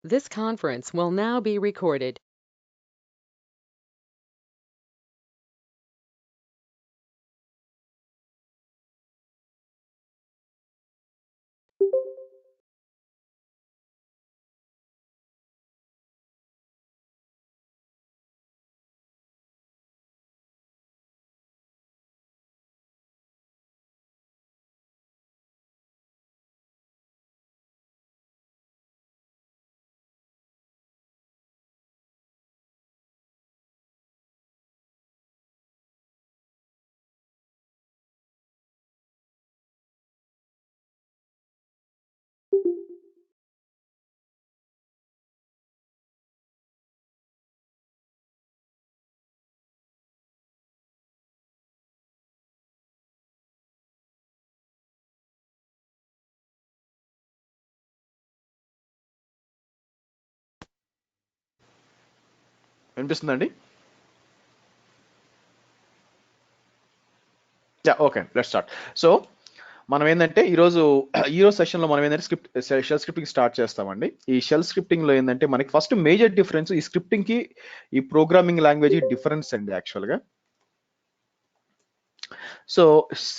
This conference will now be recorded. వినిపిస్తుందండి? Okay, let's start. So మనం ఏంటంటే ఈరోజు సెషన్లో మనం ఏంటంటే షెల్ స్క్రిప్టింగ్ స్టార్ట్ చేస్తామండి. ఈ షెల్ స్క్రిప్టింగ్ లో ఏంటంటే మనకి ఫస్ట్ మేజర్ డిఫరెన్స్ ఈ స్క్రిప్టింగ్ కి ఈ ప్రోగ్రామింగ్ లాంగ్వేజ్ డిఫరెన్స్ అండి యాక్చువల్గా. సో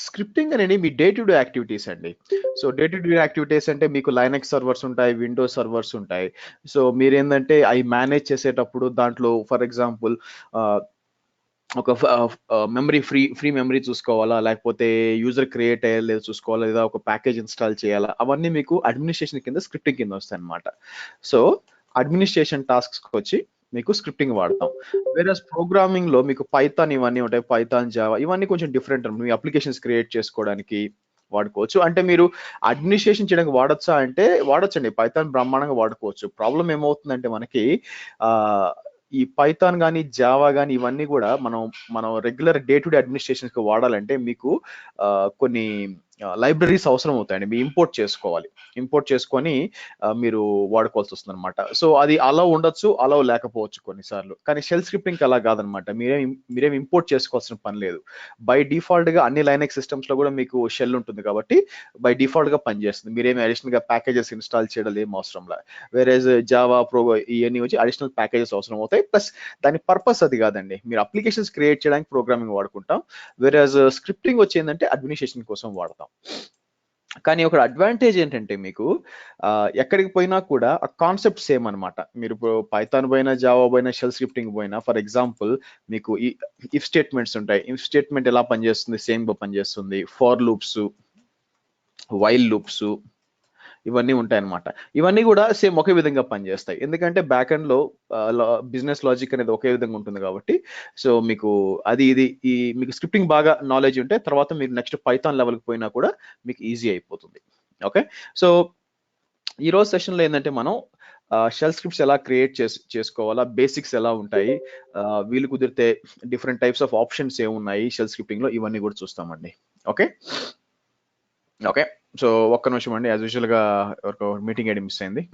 స్క్రిప్టింగ్ అనేది మీ డే టు డే యాక్టివిటీస్ అండి. So day to day activities అంటే మీకు లైనక్స్ సర్వర్స్ ఉంటాయి, విండోస్ సర్వర్స్ ఉంటాయి. సో మీరేంటంటే అవి మేనేజ్ చేసేటప్పుడు దాంట్లో ఫర్ ఎగ్జాంపుల్ ఒక ఫ్రీ మెమరీ చూసుకోవాలా, లేకపోతే యూజర్ క్రియేట్ అయ్యా లేదా చూసుకోవాలా, లేదా ఒక ప్యాకేజ్ ఇన్స్టాల్ చేయాలా, అవన్నీ మీకు అడ్మినిస్ట్రేషన్ కింద స్క్రిప్టింగ్ కింద వస్తాయి అనమాట. సో అడ్మినిస్ట్రేషన్ టాస్క్స్ వచ్చి మీకు స్క్రిప్టింగ్ వాడతాం. వేరే ప్రోగ్రామింగ్ లో మీకు పైథాన్ ఇవన్నీ ఉంటాయి, పైథాన్ జావా ఇవన్నీ కొంచెం డిఫరెంట్. మీ అప్లికేషన్స్ క్రియేట్ చేసుకోవడానికి వాడుకోవచ్చు. అంటే మీరు అడ్మినిస్ట్రేషన్ చేయడానికి వాడచ్చా అంటే వాడచ్చండి, పైథాన్ బ్రహ్మాండంగా వాడుకోవచ్చు. ప్రాబ్లం ఏమవుతుందంటే మనకి ఆ ఈ పైథాన్ కానీ జావా కానీ ఇవన్నీ కూడా మనం regular day to day administrations కి వాడాలంటే మీకు కొన్ని లైబ్రరీస్ అవసరం అవుతాయండి. మీరు ఇంపోర్ట్ చేసుకోవాలి. ఇంపోర్ట్ చేసుకొని మీరు వాడుకోవాల్సి వస్తుంది అనమాట. సో అది అలా ఉండొచ్చు, అలా లేకపోవచ్చు కొన్నిసార్లు. కానీ షెల్ స్క్రిప్టింగ్ అలా కాదనమాట. మీరేం ఇంపోర్ట్ చేసుకోవాల్సిన పని లేదు. బై డిఫాల్ట్ గా అన్ని లైనక్స్ సిస్టమ్స్ లో కూడా మీకు షెల్ ఉంటుంది కాబట్టి బై డిఫాల్ట్ గా పనిచేస్తుంది. మీరేమి అడిషనల్ గా ప్యాకేజెస్ ఇన్స్టాల్ చేయడం ఏం అవసరం లేదు. వేరేజ్ జావా ప్రో ఇవన్నీ వచ్చి అడిషనల్ ప్యాకేజెస్ అవసరం అవుతాయి. ప్లస్ దాని పర్పస్ అది కాదండి, మీరు అప్లికేషన్స్ క్రియేట్ చేయడానికి ప్రోగ్రామింగ్ వాడుకుంటాం. వేరేజ్ స్క్రిప్టింగ్ వచ్చి ఏంటంటే అడ్మినిస్ట్రేషన్ కోసం వాడతాం. కానీ ఒక అడ్వాంటేజ్ ఏంటంటే మీకు ఎక్కడికి పోయినా కూడా ఆ కాన్సెప్ట్ సేమ్ అనమాట. మీరు ఇప్పుడు పైథాన్ పోయినా, జావా పోయినా, షెల్ స్క్రిప్టింగ్ పోయినా, ఫర్ ఎగ్జాంపుల్ మీకు ఈ ఇఫ్ స్టేట్మెంట్స్ ఉంటాయి. ఇఫ్ స్టేట్మెంట్ ఎలా పనిచేస్తుంది, సేమ్ గా పనిచేస్తుంది. ఫార్ లూప్స్, వైల్ లూప్స్ ఇవన్నీ ఉంటాయన్నమాట. ఇవన్నీ కూడా సేమ్ ఒకే విధంగా పనిచేస్తాయి. ఎందుకంటే బ్యాక్ ఎండ్ లో బిజినెస్ లాజిక్ అనేది ఒకే విధంగా ఉంటుంది కాబట్టి. సో మీకు అది ఇది ఈ మీకు స్క్రిప్టింగ్ బాగా నాలెడ్జ్ ఉంటే తర్వాత మీరు నెక్స్ట్ పైథాన్ లెవెల్కి పోయినా కూడా మీకు ఈజీ అయిపోతుంది. ఓకే. సో ఈ రోజు సెషన్ లో ఏంటంటే మనం షెల్ స్క్రిప్ట్స్ ఎలా క్రియేట్ చేసుకోవాలా, బేసిక్స్ ఎలా ఉంటాయి, వీలు కుదిరితే డిఫరెంట్ టైప్స్ ఆఫ్ ఆప్షన్స్ ఏమున్నాయి షెల్ స్క్రిప్టింగ్ లో, ఇవన్నీ కూడా చూస్తామండి. ఓకే. ఓకే. సో ఒక్క నిమిషం అండి, యాజ్ యూజువల్ గా ఒక మీటింగ్ ఐడి మిస్ అయింది.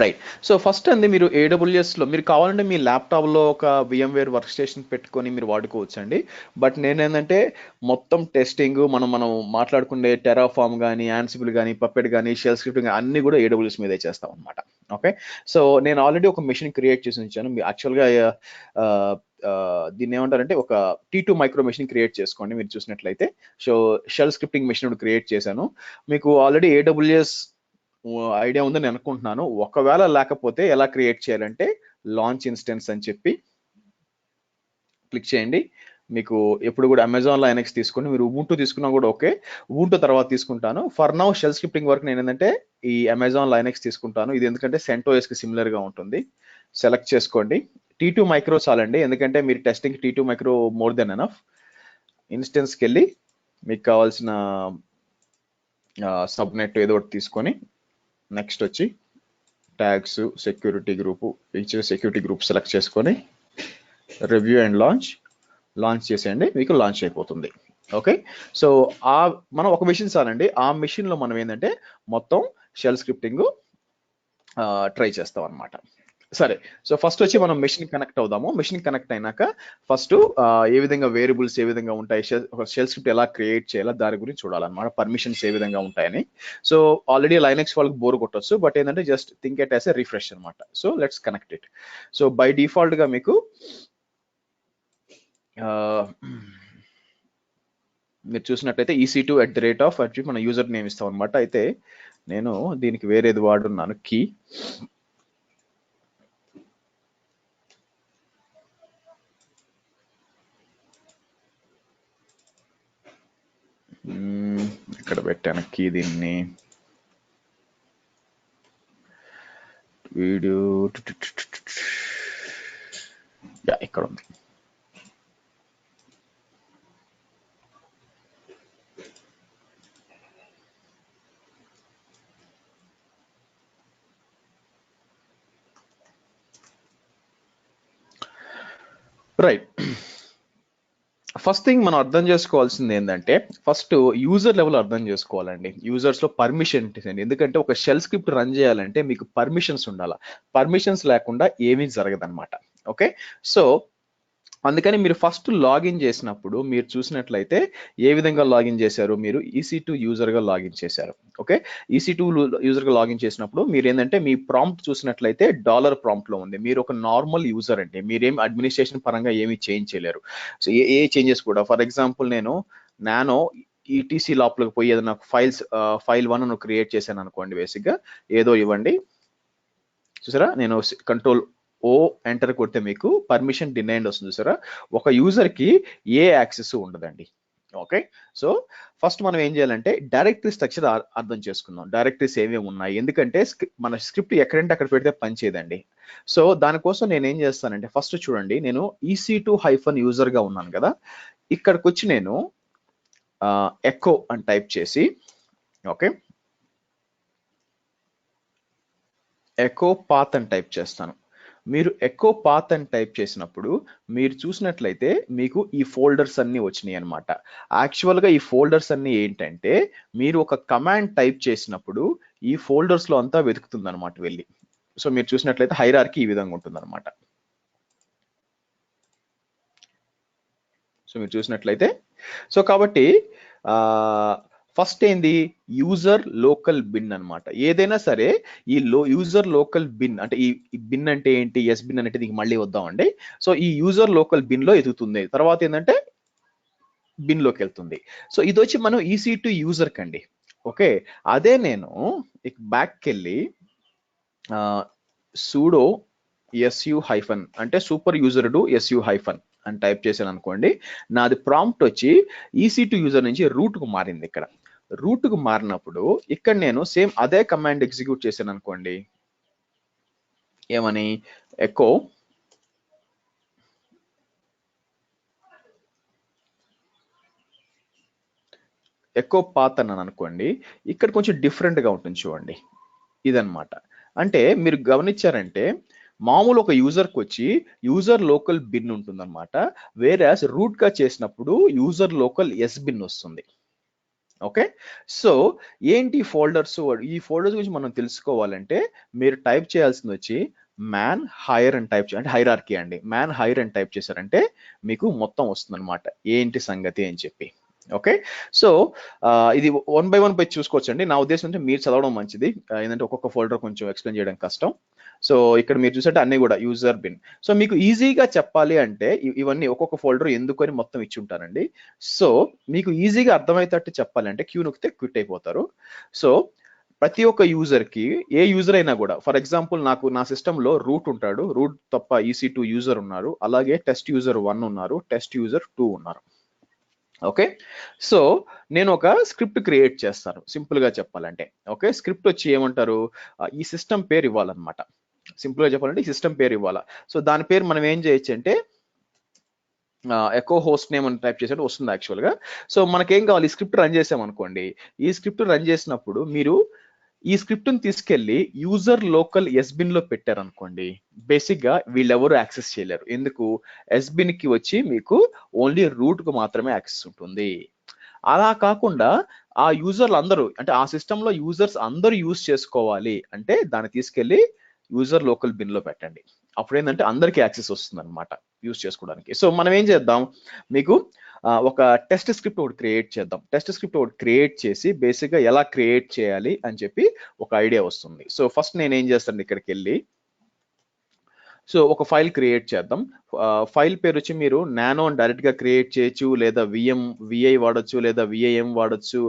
రైట్. సో ఫస్ట్ అండి, మీరు AWS లో మీరు కావాలంటే మీ ల్యాప్టాప్ లో ఒక VMware వర్క్ స్టేషన్ పెట్టుకొని మీరు వాడుకోవచ్చు అండి. బట్ నేనేంటంటే మొత్తం టెస్టింగ్ మనం మాట్లాడుకునే టెరాఫామ్ కానీ, యాన్సిబుల్ కానీ, పప్పెట్ కానీ, షెల్ స్క్రిప్టింగ్ అన్ని కూడా AWS మీదే చేస్తాం అనమాట. ఓకే. సో నేను ఆల్రెడీ ఒక మెషిన్ క్రియేట్ చేసి ఉంచాను. మీ యాక్చువల్గా దీన్ని ఏమంటారంటే ఒక T2 మైక్రో మెషిన్ క్రియేట్ చేసుకోండి మీరు చూసినట్లయితే. So shell scripting machine create చేశాను. మీకు ఆల్రెడీ AWS ఐడియా ఉందని నేను అనుకుంటున్నాను. ఒకవేళ లేకపోతే ఎలా క్రియేట్ చేయాలంటే లాంచ్ ఇన్స్టెన్స్ అని చెప్పి క్లిక్ చేయండి. మీకు ఎప్పుడు కూడా అమెజాన్ లైనక్స్ తీసుకోండి. మీరు ఉబుంటూ తీసుకున్నా కూడా ఓకే. ఉబుంటూ తర్వాత తీసుకుంటాను. For now shell scripting work నేను ఏంటంటే ఈ అమెజాన్ లైనక్స్ తీసుకుంటాను. ఇది ఎందుకంటే సెంటోఎస్ కి సిమిలర్ గా ఉంటుంది. సెలెక్ట్ చేసుకోండి. T2 మైక్రో చాలండి, ఎందుకంటే మీరు testing T2 micro more than enough. ఇన్స్టెన్స్కి వెళ్ళి మీకు కావాల్సిన సబ్నెట్ ఏదో ఒకటి తీసుకొని నెక్స్ట్ వచ్చి ట్యాగ్స్ సెక్యూరిటీ గ్రూప్ ఇచ్చిన సెక్యూరిటీ గ్రూప్ సెలెక్ట్ చేసుకొని రివ్యూ అండ్ లాంచ్ చేసేయండి, మీకు లాంచ్ అయిపోతుంది. ఓకే, సో మనం ఒక మిషన్ చాలండి, ఆ మిషన్ లో మనం ఏంటంటే మొత్తం షెల్ స్క్రిప్టింగ్ ట్రై చేస్తాం అనమాట. సరే, సో ఫస్ట్ వచ్చి మనం మెషిన్ కనెక్ట్ అవుదాము. మెషిన్ కనెక్ట్ అయినాక ఫస్ట్ ఏ విధంగా వేరియబుల్స్ ఏ విధంగా ఉంటాయి, షెల్ స్క్రిప్ట్ ఎలా క్రియేట్ చేయాలో దాని గురించి చూడాలన్నమాట, పర్మిషన్స్ ఏ విధంగా ఉంటాయని. సో ఆల్రెడీ లైనక్స్ వాళ్ళకి బోర్ కొట్టొచ్చు, బట్ ఏంటంటే just think it as a refresh అనమాట. So let's connect it. So by default గా మీకు మీరు చూసినట్లయితే EC2 మన యూజర్ నేమ్ ఇస్తాం అనమాట. అయితే నేను దీనికి వేరేది వాడున్నాను, కీ. ఇక్కడ పెట్టాను కీ, దీన్ని వీడియో ఇక్కడ ఉంది. రైట్, ఫస్ట్ థింగ్ మనం అర్థం చేసుకోవాల్సింది ఏంటంటే ఫస్ట్ యూజర్ లెవెల్ అర్థం చేసుకోవాలండి. యూజర్స్ లో పర్మిషన్స్ అండి, ఎందుకంటే ఒక షెల్ స్క్రిప్ట్ రన్ చేయాలంటే మీకు పర్మిషన్స్ ఉండాలి. పర్మిషన్స్ లేకుండా ఏమీ జరగదన్నమాట. ఓకే, సో అందుకని మీరు ఫస్ట్ లాగిన్ చేసినప్పుడు మీరు చూసినట్లయితే ఏ విధంగా లాగిన్ చేశారు, మీరు EC2 యూజర్ గా లాగిన్ చేశారు. ఓకే, EC2 యూజర్ గా లాగిన్ చేసినప్పుడు మీరు ఏంటంటే మీ ప్రాంప్ట్ చూసినట్లయితే డాలర్ ప్రాంప్ట్ లో ఉంది. మీరు ఒక నార్మల్ యూజర్ అండి, మీరేం అడ్మినిస్ట్రేషన్ పరంగా ఏమీ చేంజ్ చేయలేరు. సో ఏ చేంజెస్ కూడా, ఫర్ ఎగ్జాంపుల్ నేను నానో ETC లోపలికి పోయి ఏదైనా ఫైల్ 1 క్రియేట్ చేశాను అనుకోండి, బేసిక్ గా ఏదో ఇవ్వండి, చూసారా నేను కంట్రోల్ O ఎంటర్ కొడితే మీకు పర్మిషన్ డినైడ్ వస్తుంది. చూసారా, ఒక యూజర్ కి ఏ యాక్సెస్ ఉండదండి. ఓకే, సో ఫస్ట్ మనం ఏం చేయాలంటే డైరెక్టరీ స్ట్రక్చర్ అర్థం చేసుకుందాం. డైరెక్టరీస్ ఏమేమి ఉన్నాయి, ఎందుకంటే మన స్క్రిప్ట్ ఎక్కడంటే అక్కడ పెడితే పని చేయదండి. సో దానికోసం నేను ఏం చేస్తానంటే ఫస్ట్ చూడండి, నేను EC2-యూజర్ గా ఉన్నాను కదా, ఇక్కడికి వచ్చి నేను ఎకో అని టైప్ చేసి, ఓకే, ఎకో పాత్ అని టైప్ చేస్తాను. మీరు ఎకో పాత్ అని టైప్ చేసినప్పుడు మీరు చూసినట్లయితే మీకు ఈ ఫోల్డర్స్ అన్ని వచ్చినాయి అనమాట. యాక్చువల్ గా ఈ ఫోల్డర్స్ అన్ని ఏంటంటే మీరు ఒక కమాండ్ టైప్ చేసినప్పుడు ఈ ఫోల్డర్స్ లో అంతా వెతుకుతుంది అనమాట వెళ్ళి. సో మీరు చూసినట్లయితే హైరార్కీ ఈ విధంగా ఉంటుంది అనమాట. సో మీరు చూసినట్లయితే, సో కాబట్టి ఫస్ట్ ఏంది, యూజర్ లోకల్ బిన్ అనమాట. ఏదైనా సరే ఈ యూజర్ లోకల్ బిన్ అంటే ఈ బిన్ అంటే ఏంటి, ఎస్ బిన్ అంటే దీనికి మళ్ళీ వద్దామండి. సో ఈ యూజర్ లోకల్ బిన్ లో ఎదుగుతుంది, తర్వాత ఏంటంటే బిన్ లోకి వెళ్తుంది. సో ఇది వచ్చి మనం EC2 యూజర్ కండి. ఓకే, అదే నేను బ్యాక్ వెళ్ళి sudo su- అంటే సూపర్ యూజర్ డు su- అని టైప్ చేశాను అనుకోండి, నాది ప్రాంప్ట్ వచ్చి EC2 యూజర్ నుంచి రూట్ కు మారింది. ఇక్కడ రూట్ కు మారినప్పుడు ఇక్కడ నేను సేమ్ అదే కమాండ్ ఎగ్జిక్యూట్ చేశాను అనుకోండి, ఏమని ఎకో పాత్ అన్నాను అనుకోండి, ఇక్కడ కొంచెం డిఫరెంట్ గా ఉంటుంది చూడండి, ఇదన్నమాట. అంటే మీరు గమనించారంటే మామూలు ఒక యూజర్కి వచ్చి యూజర్ లోకల్ బిన్ ఉంటుంది అనమాట, వేరే రూట్ గా చేసినప్పుడు యూజర్ లోకల్ ఎస్ బిన్ వస్తుంది. ఓకే, సో ఏంటి ఫోల్డర్స్, ఈ ఫోల్డర్స్ గురించి మనం తెలుసుకోవాలంటే మీరు టైప్ చేయాల్సింది వచ్చి మ్యాన్ హైర్ అని టైప్ అంటే హైరార్కీ అండి. మ్యాన్ హైర్ అని టైప్ చేశారంటే మీకు మొత్తం వస్తుంది అనమాట ఏంటి సంగతి అని చెప్పి. ఓకే, సో ఇది 1 by 1 పై చూసుకోవచ్చు అండి. నా ఉద్దేశం అంటే మీరు చదవడం మంచిది, ఏంటంటే ఒక్కొక్క ఫోల్డర్ కొంచెం ఎక్స్ప్లెయిన్ చేయడం కష్టం. సో ఇక్కడ మీరు చూసంటే అన్ని కూడా యూజర్ బిన్. సో మీకు ఈజీగా చెప్పాలి అంటే ఇవన్నీ ఒక్కొక్క ఫోల్డర్ ఎందుకని మొత్తం ఇచ్చి ఉంటారండి. సో మీకు ఈజీగా అర్థమయ్యేటట్టు చెప్పాలంటే క్యూ నొక్కితే క్విట్ అయిపోతారు. సో ప్రతి ఒక్క యూజర్ కి, ఏ యూజర్ అయినా కూడా, ఫర్ ఎగ్జాంపుల్ నాకు నా సిస్టమ్ లో రూట్ ఉంటాడు, రూట్ తప్ప EC2 యూజర్ ఉన్నారు, అలాగే టెస్ట్ యూజర్ 1 ఉన్నారు, టెస్ట్ యూజర్ 2 ఉన్నారు. ఓకే, సో నేను ఒక స్క్రిప్ట్ క్రియేట్ చేస్తాను సింపుల్ గా చెప్పాలంటే. ఓకే, స్క్రిప్ట్ వచ్చి ఏమంటారు, ఈ సిస్టమ్ పేరు ఇవ్వాలన్నమాట. సింపుల్ గా చెప్పాలంటే ఈ సిస్టమ్ పేరు ఇవ్వాలా. సో దాని పేరు మనం ఏం చేయొచ్చు అంటే ఎకో హోస్ట్ నేమ్ అని టైప్ చేసినట్టు వస్తుంది యాక్చువల్గా. సో మనకేం కావాలి, ఈ స్క్రిప్ట్ రన్ చేసాం అనుకోండి. ఈ స్క్రిప్ట్ రన్ చేసినప్పుడు మీరు ఈ స్క్రిప్ట్ ని తీసుకెళ్లి యూజర్ లోకల్ ఎస్బిన్ లో పెట్టారనుకోండి, బేసిక్ గా వీళ్ళెవరు యాక్సెస్ చేయలేరు. ఎందుకు? ఎస్బిన్ కి వచ్చి మీకు ఓన్లీ రూట్ కు మాత్రమే యాక్సెస్ ఉంటుంది. అలా కాకుండా ఆ యూజర్లు అందరూ, అంటే ఆ సిస్టమ్ లో యూజర్స్ అందరూ యూజ్ చేసుకోవాలి అంటే దాన్ని తీసుకెళ్లి యూజర్ లోకల్ బిన్ లో పెట్టండి. అప్పుడు ఏంటంటే అందరికీ యాక్సెస్ వస్తుంది అనమాట యూజ్ చేసుకోవడానికి. సో మనం ఏం చేద్దాం, మీకు ఒక టెస్ట్ స్క్రిప్ట్ ఒకటి క్రియేట్ చేద్దాం. టెస్ట్ స్క్రిప్ట్ ఒకటి క్రియేట్ చేసి బేసిక్ గా ఎలా క్రియేట్ చేయాలి అని చెప్పి ఒక ఐడియా వస్తుంది. సో ఫస్ట్ నేను ఏం చేస్తాను, ఇక్కడికి వెళ్ళి సో ఒక ఫైల్ క్రియేట్ చేద్దాం. ఫైల్ పేరు వచ్చి మీరు నానో అని డైరెక్ట్ గా క్రియేట్ చేయొచ్చు, లేదా విఐ వాడచ్చు, లేదా విఐఎం వాడచ్చు.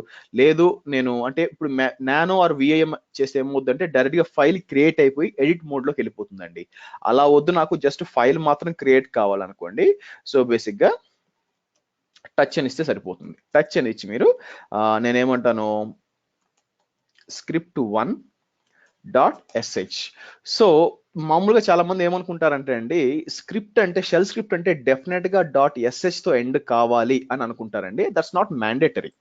లేదు నేను అంటే ఇప్పుడు నానో ఆర్ విఐఎం చేస్తే ఏమవుతుందంటే డైరెక్ట్ గా ఫైల్ క్రియేట్ అయిపోయి ఎడిట్ మోడ్ లోకి వెళ్ళిపోతుందండి. అలా వద్దు, నాకు జస్ట్ ఫైల్ మాత్రం క్రియేట్ కావాలనుకోండి. సో బేసిక్ గా టచ్ అని ఇస్తే సరిపోతుంది. టచ్ అని ఇచ్చి మీరు నేనేమంటాను, script1.sh. సో మామూలుగా చాలా మంది ఏమనుకుంటారంటే అండి, స్క్రిప్ట్ అంటే షెల్ స్క్రిప్ట్ అంటే డెఫినెట్ గా .sh తో ఎండ్ కావాలి అని అనుకుంటారండి. That's not mandatory.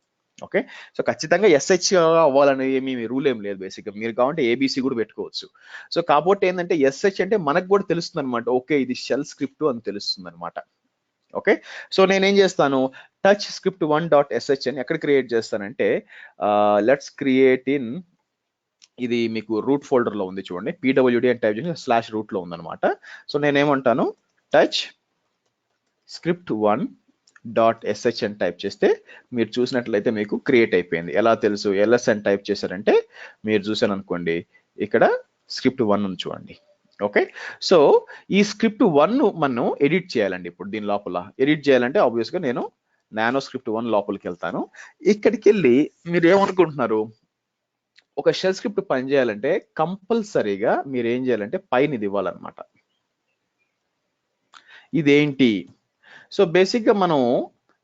Okay, so ఖచ్చితంగా ఎస్హెచ్ అవ్వాలని ఏమి రూల్ ఏం లేదు. బేసిక్గా మీరు కావాలంటే ఏబీసీ కూడా పెట్టుకోవచ్చు. సో కాబట్టి ఏంటంటే ఎస్హెచ్ అంటే మనకు కూడా తెలుస్తుంది అనమాట, ఓకే ఇది షెల్ స్క్రిప్ట్ అని తెలుస్తుంది అనమాట. ఓకే, సో నేనేం చేస్తాను, టచ్ script1.sh అని ఎక్కడ క్రియేట్ చేస్తానంటే లెట్స్ క్రియేట్ ఇన్, ఇది మీకు రూట్ ఫోల్డర్ లో ఉంది చూడండి, pwd అని టైప్ చేసి /root లో ఉందన్నమాట. సో నేనేమంటాను, టచ్ script1.sh అని టైప్ చేస్తే మీరు చూసినట్లయితే మీకు క్రియేట్ అయిపోయింది. ఎలా తెలుసు, ls అని టైప్ చేశారంటే మీరు చూసాను అనుకోండి, ఇక్కడ script1 ఉంది చూడండి. ఓకే, సో ఈ script1 మనం ఎడిట్ చేయాలండి. ఇప్పుడు దీని లోపల ఎడిట్ చేయాలంటే ఆబ్వియస్ గా నేను నానో script1 లోపలికి వెళ్తాను. ఇక్కడికి వెళ్ళి మీరు ఏమనుకుంటున్నారు, ఒక షెల్ స్క్రిప్ట్ పనిచేయాలంటే కంపల్సరీగా మీరు ఏం చేయాలంటే పైన ఇది ఇవ్వాలన్నమాట. ఇదేంటి? సో బేసిక్ గా మనం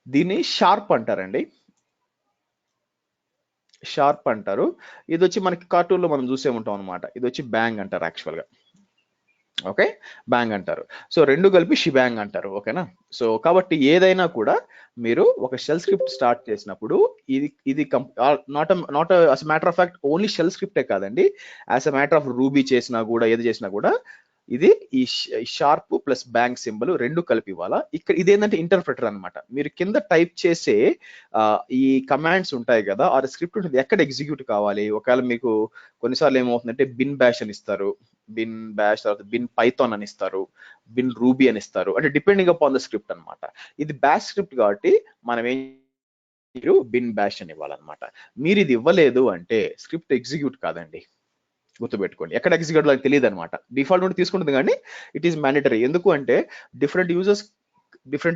దీన్ని షార్ప్ అంటారండి, షార్ప్ అంటారు. ఇది వచ్చి మనకి కార్టూన్ లో మనం చూసే ఉంటాం అనమాట. ఇది వచ్చి బ్యాంగ్ అంటారు యాక్చువల్ గా. ఓకే, బ్యాంగ్ అంటారు. సో రెండు కలిపి షిబ్యాంగ్ అంటారు. ఓకేనా? సో కాబట్టి ఏదైనా కూడా మీరు ఒక షెల్ స్క్రిప్ట్ స్టార్ట్ చేసినప్పుడు ఇది ఇది not as matter of fact only shell స్క్రిప్టే కాదండి, as a matter of Ruby చేసినా కూడా, ఏది చేసినా కూడా ఇది ఈ షార్ప్ ప్లస్ బ్యాంక్ సింబల్ రెండు కలిపి ఇవ్వాలా. ఇక్కడ ఇదేంటంటే ఇంటర్ప్రెటర్ అనమాట. మీరు కింద టైప్ చేసే ఈ కమాండ్స్ ఉంటాయి కదా, ఆ స్క్రిప్ట్ ఉంటుంది ఎక్కడ ఎగ్జిక్యూట్ కావాలి. ఒకవేళ మీకు కొన్నిసార్లు ఏమవుతుందంటే బిన్ బ్యాష్ అని ఇస్తారు, బిన్ బ్యాష్ తర్వాత బిన్ పైథాన్ అని ఇస్తారు, బిన్ రూబీ అని ఇస్తారు, అంటే డిపెండింగ్ అపాన్ ద స్క్రిప్ట్ అనమాట. ఇది బ్యాష్ స్క్రిప్ట్ కాబట్టి మనం ఏం మీరు బిన్ బ్యాష్ అని ఇవ్వాలన్నమాట. మీరు ఇది ఇవ్వలేదు అంటే స్క్రిప్ట్ ఎగ్జిక్యూట్ కాదండి, గుర్తుపెట్టుకోండి. ఎక్కడ ఎగ్జిక్యూట్ నాకు తెలియదు అనమాట. డిఫాల్ట్ నుండి తీసుకుంటుంది కానీ ఇట్ ఈస్ మ్యాండేటరీ. ఎందుకు అంటే డిఫరెంట్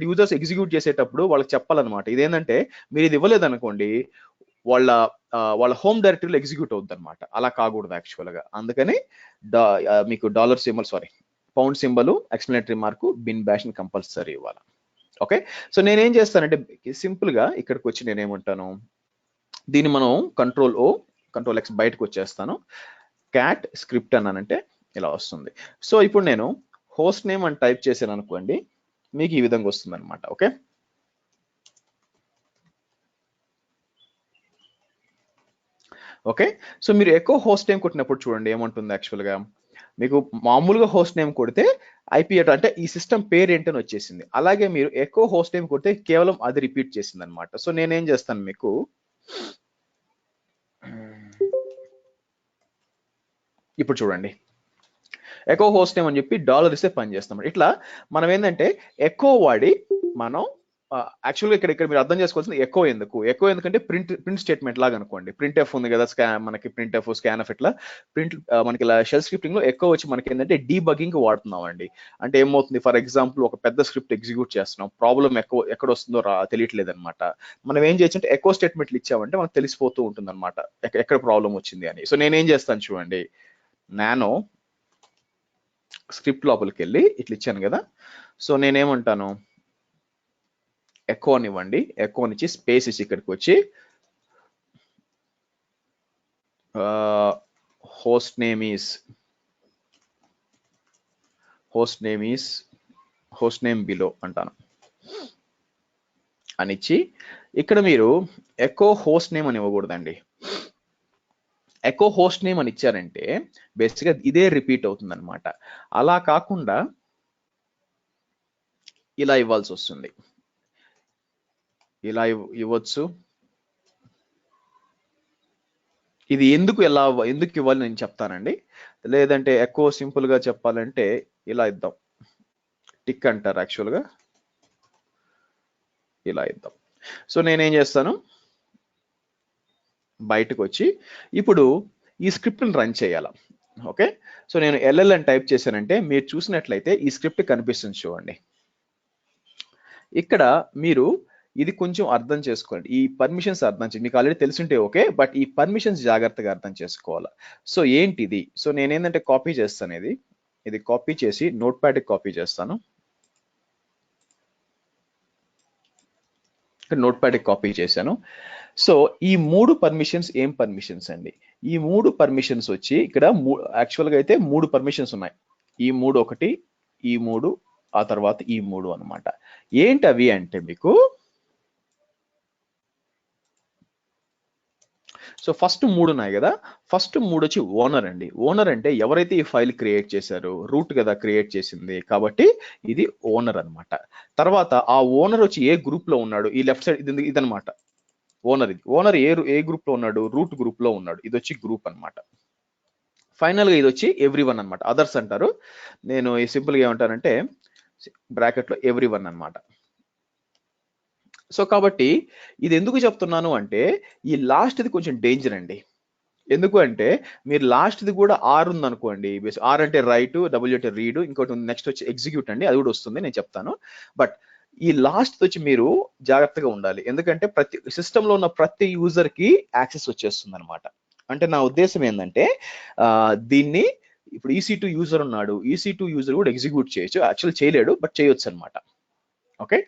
యూజర్స్ ఎగ్జిక్యూట్ చేసేటప్పుడు వాళ్ళకి చెప్పాలన్నమాట. ఇదేంటంటే మీరు ఇది ఇవ్వలేదు అనుకోండి, వాళ్ళ హోమ్ డైరెక్టరీలో ఎగ్జిక్యూట్ అవుతుంది అనమాట. అలా కాకూడదు యాక్చువల్ గా. అందుకని మీకు pound symbol explanatory mark bin bash ని కంపల్సరీ ఇవ్వాలి. ఓకే, సో నేనేం చేస్తానంటే సింపుల్ గా ఇక్కడికి వచ్చి నేనేమంటాను, దీన్ని మనం కంట్రోల్ X బయటకు వచ్చేస్తాను, క్యాట్ స్క్రిప్ట్ అన్నానంటే ఇలా వస్తుంది. సో ఇప్పుడు నేను హోస్ట్ నేమ్ అని టైప్ చేశాను అనుకోండి, మీకు ఈ విధంగా వస్తుంది అనమాట. ఓకే, ఓకే, సో మీరు ఎకో హోస్ట్ నేమ్ కొట్టినప్పుడు చూడండి ఏమంటుంది యాక్చువల్ గా. మీకు మామూలుగా హోస్ట్ నేమ్ కొడితే ఐపీ అంటే ఈ సిస్టమ్ పేరు ఏంటని వచ్చేసింది. అలాగే మీరు ఎకో హోస్ట్ నేమ్ కొడితే కేవలం అది రిపీట్ చేసింది అనమాట. సో నేనేం చేస్తాను, మీకు ఇప్పుడు చూడండి, ఎకో హోస్ట్ నేమ్ అని చెప్పి డాలర్ ఇస్తే పని చేస్తాం. ఇట్లా మనం ఏంటంటే ఎకో వాడి మనం యాక్చువల్గా ఇక్కడ మీరు అర్థం చేసుకోవాల్సింది ఎకో ఎందుకంటే ప్రింట్ స్టేట్మెంట్ లాగా అనుకోండి. ప్రింట్ ఎఫ్ ఉంది కదా, మనకి ప్రింట్ ఎఫ్ స్కాన్ ఎఫ్ ఇట్లా మనకి ఇలా షెల్ స్క్రిప్టింగ్ లో ఎకో వచ్చి మనకి ఏంటంటే డీబగ్గింగ్ వాడుతున్నాం అండి. అంటే ఏమవుతుంది, ఫర్ ఎగ్జాంపుల్ ఒక పెద్ద స్క్రిప్ట్ ఎగ్జిక్యూట్ చేస్తున్నాం, ప్రాబ్లం ఎక్కడ వస్తుందో తెలియట్లేదు అనమాట. మనం ఏం చేయొచ్చు అంటే ఎకో స్టేట్మెంట్లు ఇచ్చామంటే మనకు తెలిసిపోతూ ఉంటుంది అనమాట ఎక్కడ ప్రాబ్లం వచ్చింది అని. సో నేనేం చేస్తాను చూడండి, నానో స్క్రిప్ట్ లోపలికి వెళ్ళి ఇట్లా ఇచ్చాను కదా, సో నేనేమంటాను, ఎకో ఇవ్వండి. ఎకో ఇచ్చి స్పేస్ ఇచ్చి ఇక్కడికి వచ్చి హోస్ట్ నేమ్ బిలో అంటాను. అని ఇచ్చి ఇక్కడ మీరు ఎకో హోస్ట్ నేమ్ అని ఇవ్వకూడదండి. ఎకో హోస్ట్ నేమ్ అని ఇచ్చారంటే బేసిక్గా ఇదే రిపీట్ అవుతుంది అనమాట. అలా కాకుండా ఇలా ఇవ్వాల్సి వస్తుంది. ఇలా ఇవ్వచ్చు. ఇది ఎందుకు ఇవ్వాలి నేను చెప్తానండి. లేదంటే ఎకో సింపుల్ గా చెప్పాలంటే ఇలా ఇద్దాం. టిక్ అంటారు యాక్చువల్గా, ఇలా ఇద్దాం. సో నేనేం చేస్తాను, బయటకు వచ్చి ఇప్పుడు ఈ స్క్రిప్ట్ని రన్ చేయాలి. ఓకే, సో నేను ఎల్ఎల్ అని టైప్ చేశానంటే మీరు చూసినట్లయితే ఈ స్క్రిప్ట్ కనిపిస్తుంది చూడండి. ఇక్కడ మీరు ఇది కొంచెం అర్థం చేసుకోండి, ఈ పర్మిషన్స్ అర్థం చేయండి. మీకు ఆల్రెడీ తెలుసుంటే ఓకే, బట్ ఈ పర్మిషన్స్ జాగ్రత్తగా అర్థం చేసుకోవాలి. సో ఏంటిది, సో నేనేంటంటే కాపీ చేస్తాను, ఇది కాపీ చేసి నోట్ ప్యాడ్కి కాపీ చేస్తాను. నోట్ ప్యాడ్కి కాపీ చేశాను. సో ఈ 3 పర్మిషన్స్ ఏం పర్మిషన్స్ అండి? ఈ 3 పర్మిషన్స్ వచ్చి ఇక్కడ యాక్చువల్గా అయితే 3 పర్మిషన్స్ ఉన్నాయి. ఈ 3 ఒకటి, ఈ 3, ఆ తర్వాత ఈ 3 అనమాట. ఏంటి అవి అంటే మీకు, సో ఫస్ట్ 3 ఉన్నాయి కదా, ఫస్ట్ 3 వచ్చి ఓనర్ అండి. ఓనర్ అంటే ఎవరైతే ఈ ఫైల్ క్రియేట్ చేశారో, రూట్ కదా క్రియేట్ చేసింది కాబట్టి ఇది ఓనర్ అనమాట. తర్వాత ఆ ఓనర్ వచ్చి ఏ గ్రూప్ లో ఉన్నాడు, ఈ లెఫ్ట్ సైడ్ ఇదనమాట ఓనర్. ఇది ఓనర్ ఏ గ్రూప్ లో ఉన్నాడు, రూట్ గ్రూప్ లో ఉన్నాడు. ఇది వచ్చి గ్రూప్ అనమాట. ఫైనల్ గా ఇది వచ్చి ఎవ్రీవన్ అనమాట, అదర్స్ అంటారు. నేను సింపుల్ గా ఏమంటానంటే బ్రాకెట్ లో ఎవ్రీవన్ అనమాట. సో కాబట్టి ఇది ఎందుకు చెప్తున్నాను అంటే ఈ లాస్ట్ ఇది కొంచెం డేంజర్ అండి. ఎందుకు అంటే మీరు లాస్ట్ ఇది కూడా ఆర్ ఉంది అనుకోండి, ఆర్ అంటే రైట్, డబ్ల్యూ అంటే రీడ్, ఇంకోటి నెక్స్ట్ వచ్చి ఎగ్జిక్యూట్ అండి, అది కూడా వస్తుంది, నేను చెప్తాను. బట్ ఈ లాస్ట్ వచ్చి మీరు జాగ్రత్తగా ఉండాలి, ఎందుకంటే ప్రతి సిస్టంలో ఉన్న ప్రతి యూజర్ కి యాక్సెస్ వచ్చేస్తుంది అనమాట. అంటే నా ఉద్దేశం ఏంటంటే దీన్ని ఇప్పుడు EC2 యూజర్ ఉన్నాడు, EC2 యూజర్ కూడా ఎగ్జిక్యూట్ చేయొచ్చు, యాక్చువల్ చేయలేడు బట్ చేయొచ్చు అనమాట. ఓకే,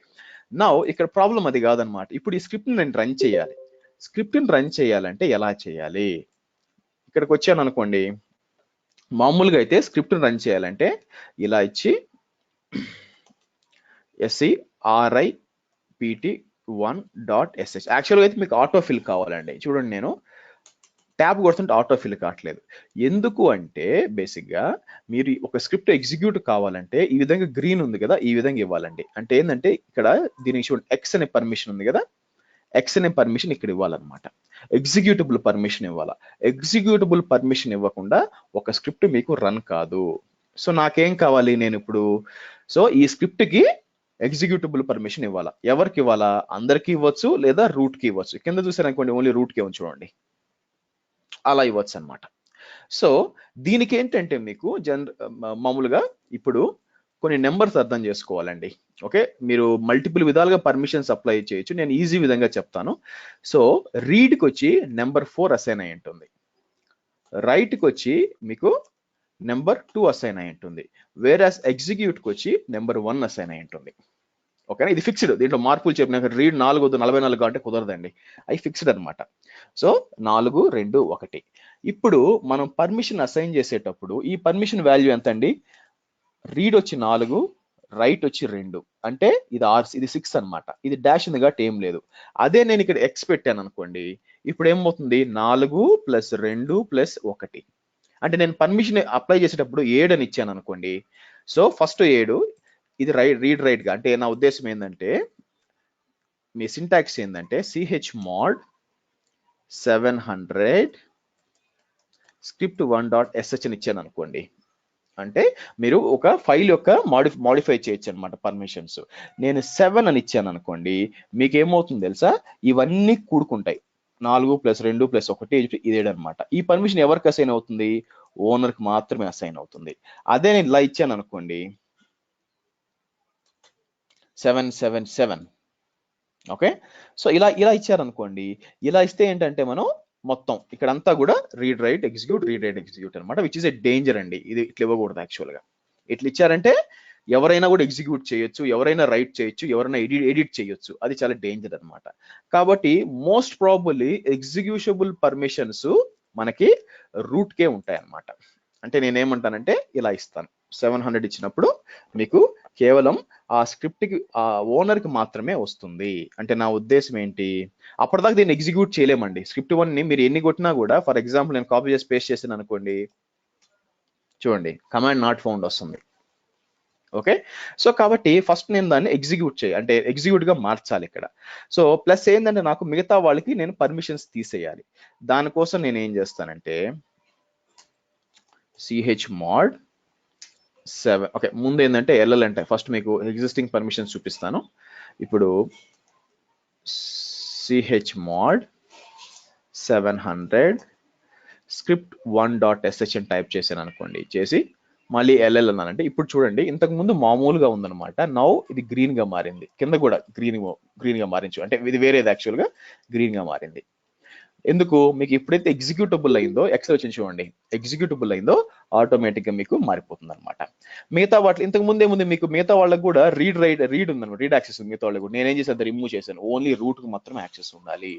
నౌ ఇక్కడ ప్రాబ్లం అది కాదనమాట. ఇప్పుడు ఈ స్క్రిప్ట్ నేను రన్ చేయాలి. స్క్రిప్ట్ని రన్ చేయాలంటే ఎలా చేయాలి? ఇక్కడికి వచ్చాను అనుకోండి, మామూలుగా అయితే స్క్రిప్ట్ని రన్ చేయాలంటే ఇలా ఇచ్చి SCRIPT1.sh. యాక్చువల్గా అయితే మీకు ఆటోఫిల్ కావాలండి. చూడండి, నేను ట్యాబ్ కొడుతుంటే ఆటోఫిల్ కావట్లేదు. ఎందుకు అంటే బేసిక్గా మీరు ఒక స్క్రిప్ట్ ఎగ్జిక్యూట్ కావాలంటే ఈ విధంగా గ్రీన్ ఉంది కదా, ఈ విధంగా ఇవ్వాలండి. అంటే ఏంటంటే ఇక్కడ దీనికి చూడండి ఎక్స్ అనే పర్మిషన్ ఉంది కదా, ఎక్స్ అనే పర్మిషన్ ఇక్కడ ఇవ్వాలన్నమాట. ఎగ్జిక్యూటబుల్ పర్మిషన్ ఇవ్వాలా. ఎగ్జిక్యూటబుల్ పర్మిషన్ ఇవ్వకుండా ఒక స్క్రిప్ట్ మీకు రన్ కాదు. సో నాకేం కావాలి, నేను ఇప్పుడు సో ఈ స్క్రిప్ట్ కి ఎగ్జిక్యూటబుల్ పర్మిషన్ ఇవ్వాలా. ఎవరికి ఇవ్వాలా? అందరికి ఇవ్వచ్చు, లేదా రూట్ కి ఇవ్వచ్చు. కింద చూసారనుకోండి ఓన్లీ రూట్ కి ఇవ్వచ్చు, చూడండి అలా ఇవ్వచ్చు అనమాట. సో దీనికి ఏంటంటే మీకు మామూలుగా ఇప్పుడు కొన్ని నెంబర్స్ అర్థం చేసుకోవాలండి. ఓకే, మీరు మల్టిపుల్ విధాలుగా పర్మిషన్స్ అప్లై చేయొచ్చు, నేను ఈజీ విధంగా చెప్తాను. సో రీడ్కి వచ్చి నెంబర్ 4 అసైన్ అయి ఉంటుంది, రైట్కి వచ్చి మీకు నెంబర్ 2 అసైన్ అయి ఉంటుంది, వేరాస్ ఎగ్జిక్యూట్కి వచ్చి నెంబర్ 1 అసైన్ అయి ఉంటుంది. ఓకేనా, ఇది ఫిక్స్డ్, దీంట్లో మార్పులు చెప్పిన రీడ్ 4 44 అంటే కుదరదండి, అవి ఫిక్స్డ్ అనమాట. సో 4 2 1. ఇప్పుడు మనం పర్మిషన్ అసైన్ చేసేటప్పుడు ఈ పర్మిషన్ వాల్యూ ఎంత అండి? రీడ్ వచ్చి 4, రైట్ వచ్చి 2, అంటే ఇది ఇది 6 అనమాట. ఇది డాష్ ఉంది కాబట్టి ఏం లేదు. అదే నేను ఇక్కడ ఎక్స్ పెట్టాను అనుకోండి, ఇప్పుడు ఏమవుతుంది? 4 + 2 + 1. అంటే నేను పర్మిషన్ అప్లై చేసేటప్పుడు 7 అని ఇచ్చాను అనుకోండి. సో ఫస్ట్ 7 ఇది రీడ్ రైట్ గా, అంటే నా ఉద్దేశం ఏంటంటే మీ సింటాక్స్ ఏంటంటే chmod 700 script1.sh అని ఇచ్చాను అనుకోండి, అంటే మీరు ఒక ఫైల్ యొక్క మాడిఫై చేయొచ్చు అనమాట పర్మిషన్స్. నేను 7 అని ఇచ్చాను అనుకోండి, మీకు ఏమవుతుంది తెలుసా? ఇవన్నీ కూడుకుంటాయి, 4 + 2 + 1 ఇది 7 అనమాట. ఈ పర్మిషన్ ఎవరికి అసైన్ అవుతుంది? ఓనర్కి మాత్రమే అసైన్ అవుతుంది. అదే నేను ఇలా ఇచ్చాను అనుకోండి 777. ఓకే, సో ఇలా ఇచ్చారనుకోండి, ఇలా ఇస్తే ఏంటంటే మనం మొత్తం ఇక్కడంతా కూడా రీడ్ రైట్ ఎగ్జిక్యూట్ అనమాట, విచ్ ఇస్ ఎ డేంజర్ అండి. ఇది ఇట్లా ఇవ్వకూడదు యాక్చువల్గా. ఇట్లా ఇచ్చారంటే ఎవరైనా కూడా ఎగ్జిక్యూట్ చేయొచ్చు, ఎవరైనా రైట్ చేయొచ్చు, ఎవరైనా ఎడిట్ చేయొచ్చు, అది చాలా డేంజర్ అనమాట. కాబట్టి మోస్ట్ ప్రాబబ్లీ ఎగ్జిక్యూషబుల్ పర్మిషన్స్ మనకి రూట్ కే ఉంటాయి అన్నమాట. అంటే నేనేమంటానంటే ఇలా ఇస్తాను, 700 ఇచ్చినప్పుడు మీకు కేవలం ఆ స్క్రిప్ట్కి ఆ ఓనర్కి మాత్రమే వస్తుంది. అంటే నా ఉద్దేశం ఏంటి, అప్పటిదాకా దీన్ని ఎగ్జిక్యూట్ చేయలేమండి. స్క్రిప్ట్ 1ని మీరు ఎన్ని కొట్టినా కూడా, ఫర్ ఎగ్జాంపుల్ నేను కాపీ చేసి పేస్ట్ చేసాను అనుకోండి, చూడండి కమాండ్ నాట్ ఫౌండ్ వస్తుంది. ఓకే, సో కాబట్టి ఫస్ట్ నేను దాన్ని అంటే ఎగ్జిక్యూట్ గా మార్చాలి ఇక్కడ. సో ప్లస్ ఏంటంటే నాకు మిగతా వాళ్ళకి నేను పర్మిషన్స్ తీసేయాలి. దానికోసం నేను ఏం చేస్తానంటే chmod 7, ఓకే, ముందు ఏంటంటే ఎల్ఎల్ అంటే ఫస్ట్ మీకు ఎగ్జిస్టింగ్ పర్మిషన్స్ చూపిస్తాను. ఇప్పుడు chmod 700 script 1.sh అని టైప్ చేశాను అనుకోండి, చేసి మళ్ళీ ఎల్ఎల్ అన్నానంటే ఇప్పుడు చూడండి ఇంతకు ముందు మామూలుగా ఉందన్నమాట. నౌ ఇది గ్రీన్ గా మారింది, కింద కూడా గ్రీన్ గా మారించు, అంటే ఇది వేరేది యాక్చువల్ గా గ్రీన్ గా మారింది. ఎందుకు, మీకు ఎప్పుడైతే ఎగ్జిక్యూటబుల్ అయిందో, ఎక్సెల్ వచ్చి చూడండి ఎగ్జిక్యూటబుల్ అయిందో ఆటోమేటిక్ గా మీకు మారిపోతుంది అనమాట. మిగతా వాటి ఇంతకు ముందే ముందు మీకు మిగతా వాళ్ళకి కూడా రీడ్ ఉందన్నమాట, రీడ్ యాక్సెస్ మిగతా వాళ్ళకి కూడా. నేనేం చేశాను, రిమూవ్ చేశాను, ఓన్లీ రూట్ కు మాత్రమే యాక్సెస్ ఉండాలి.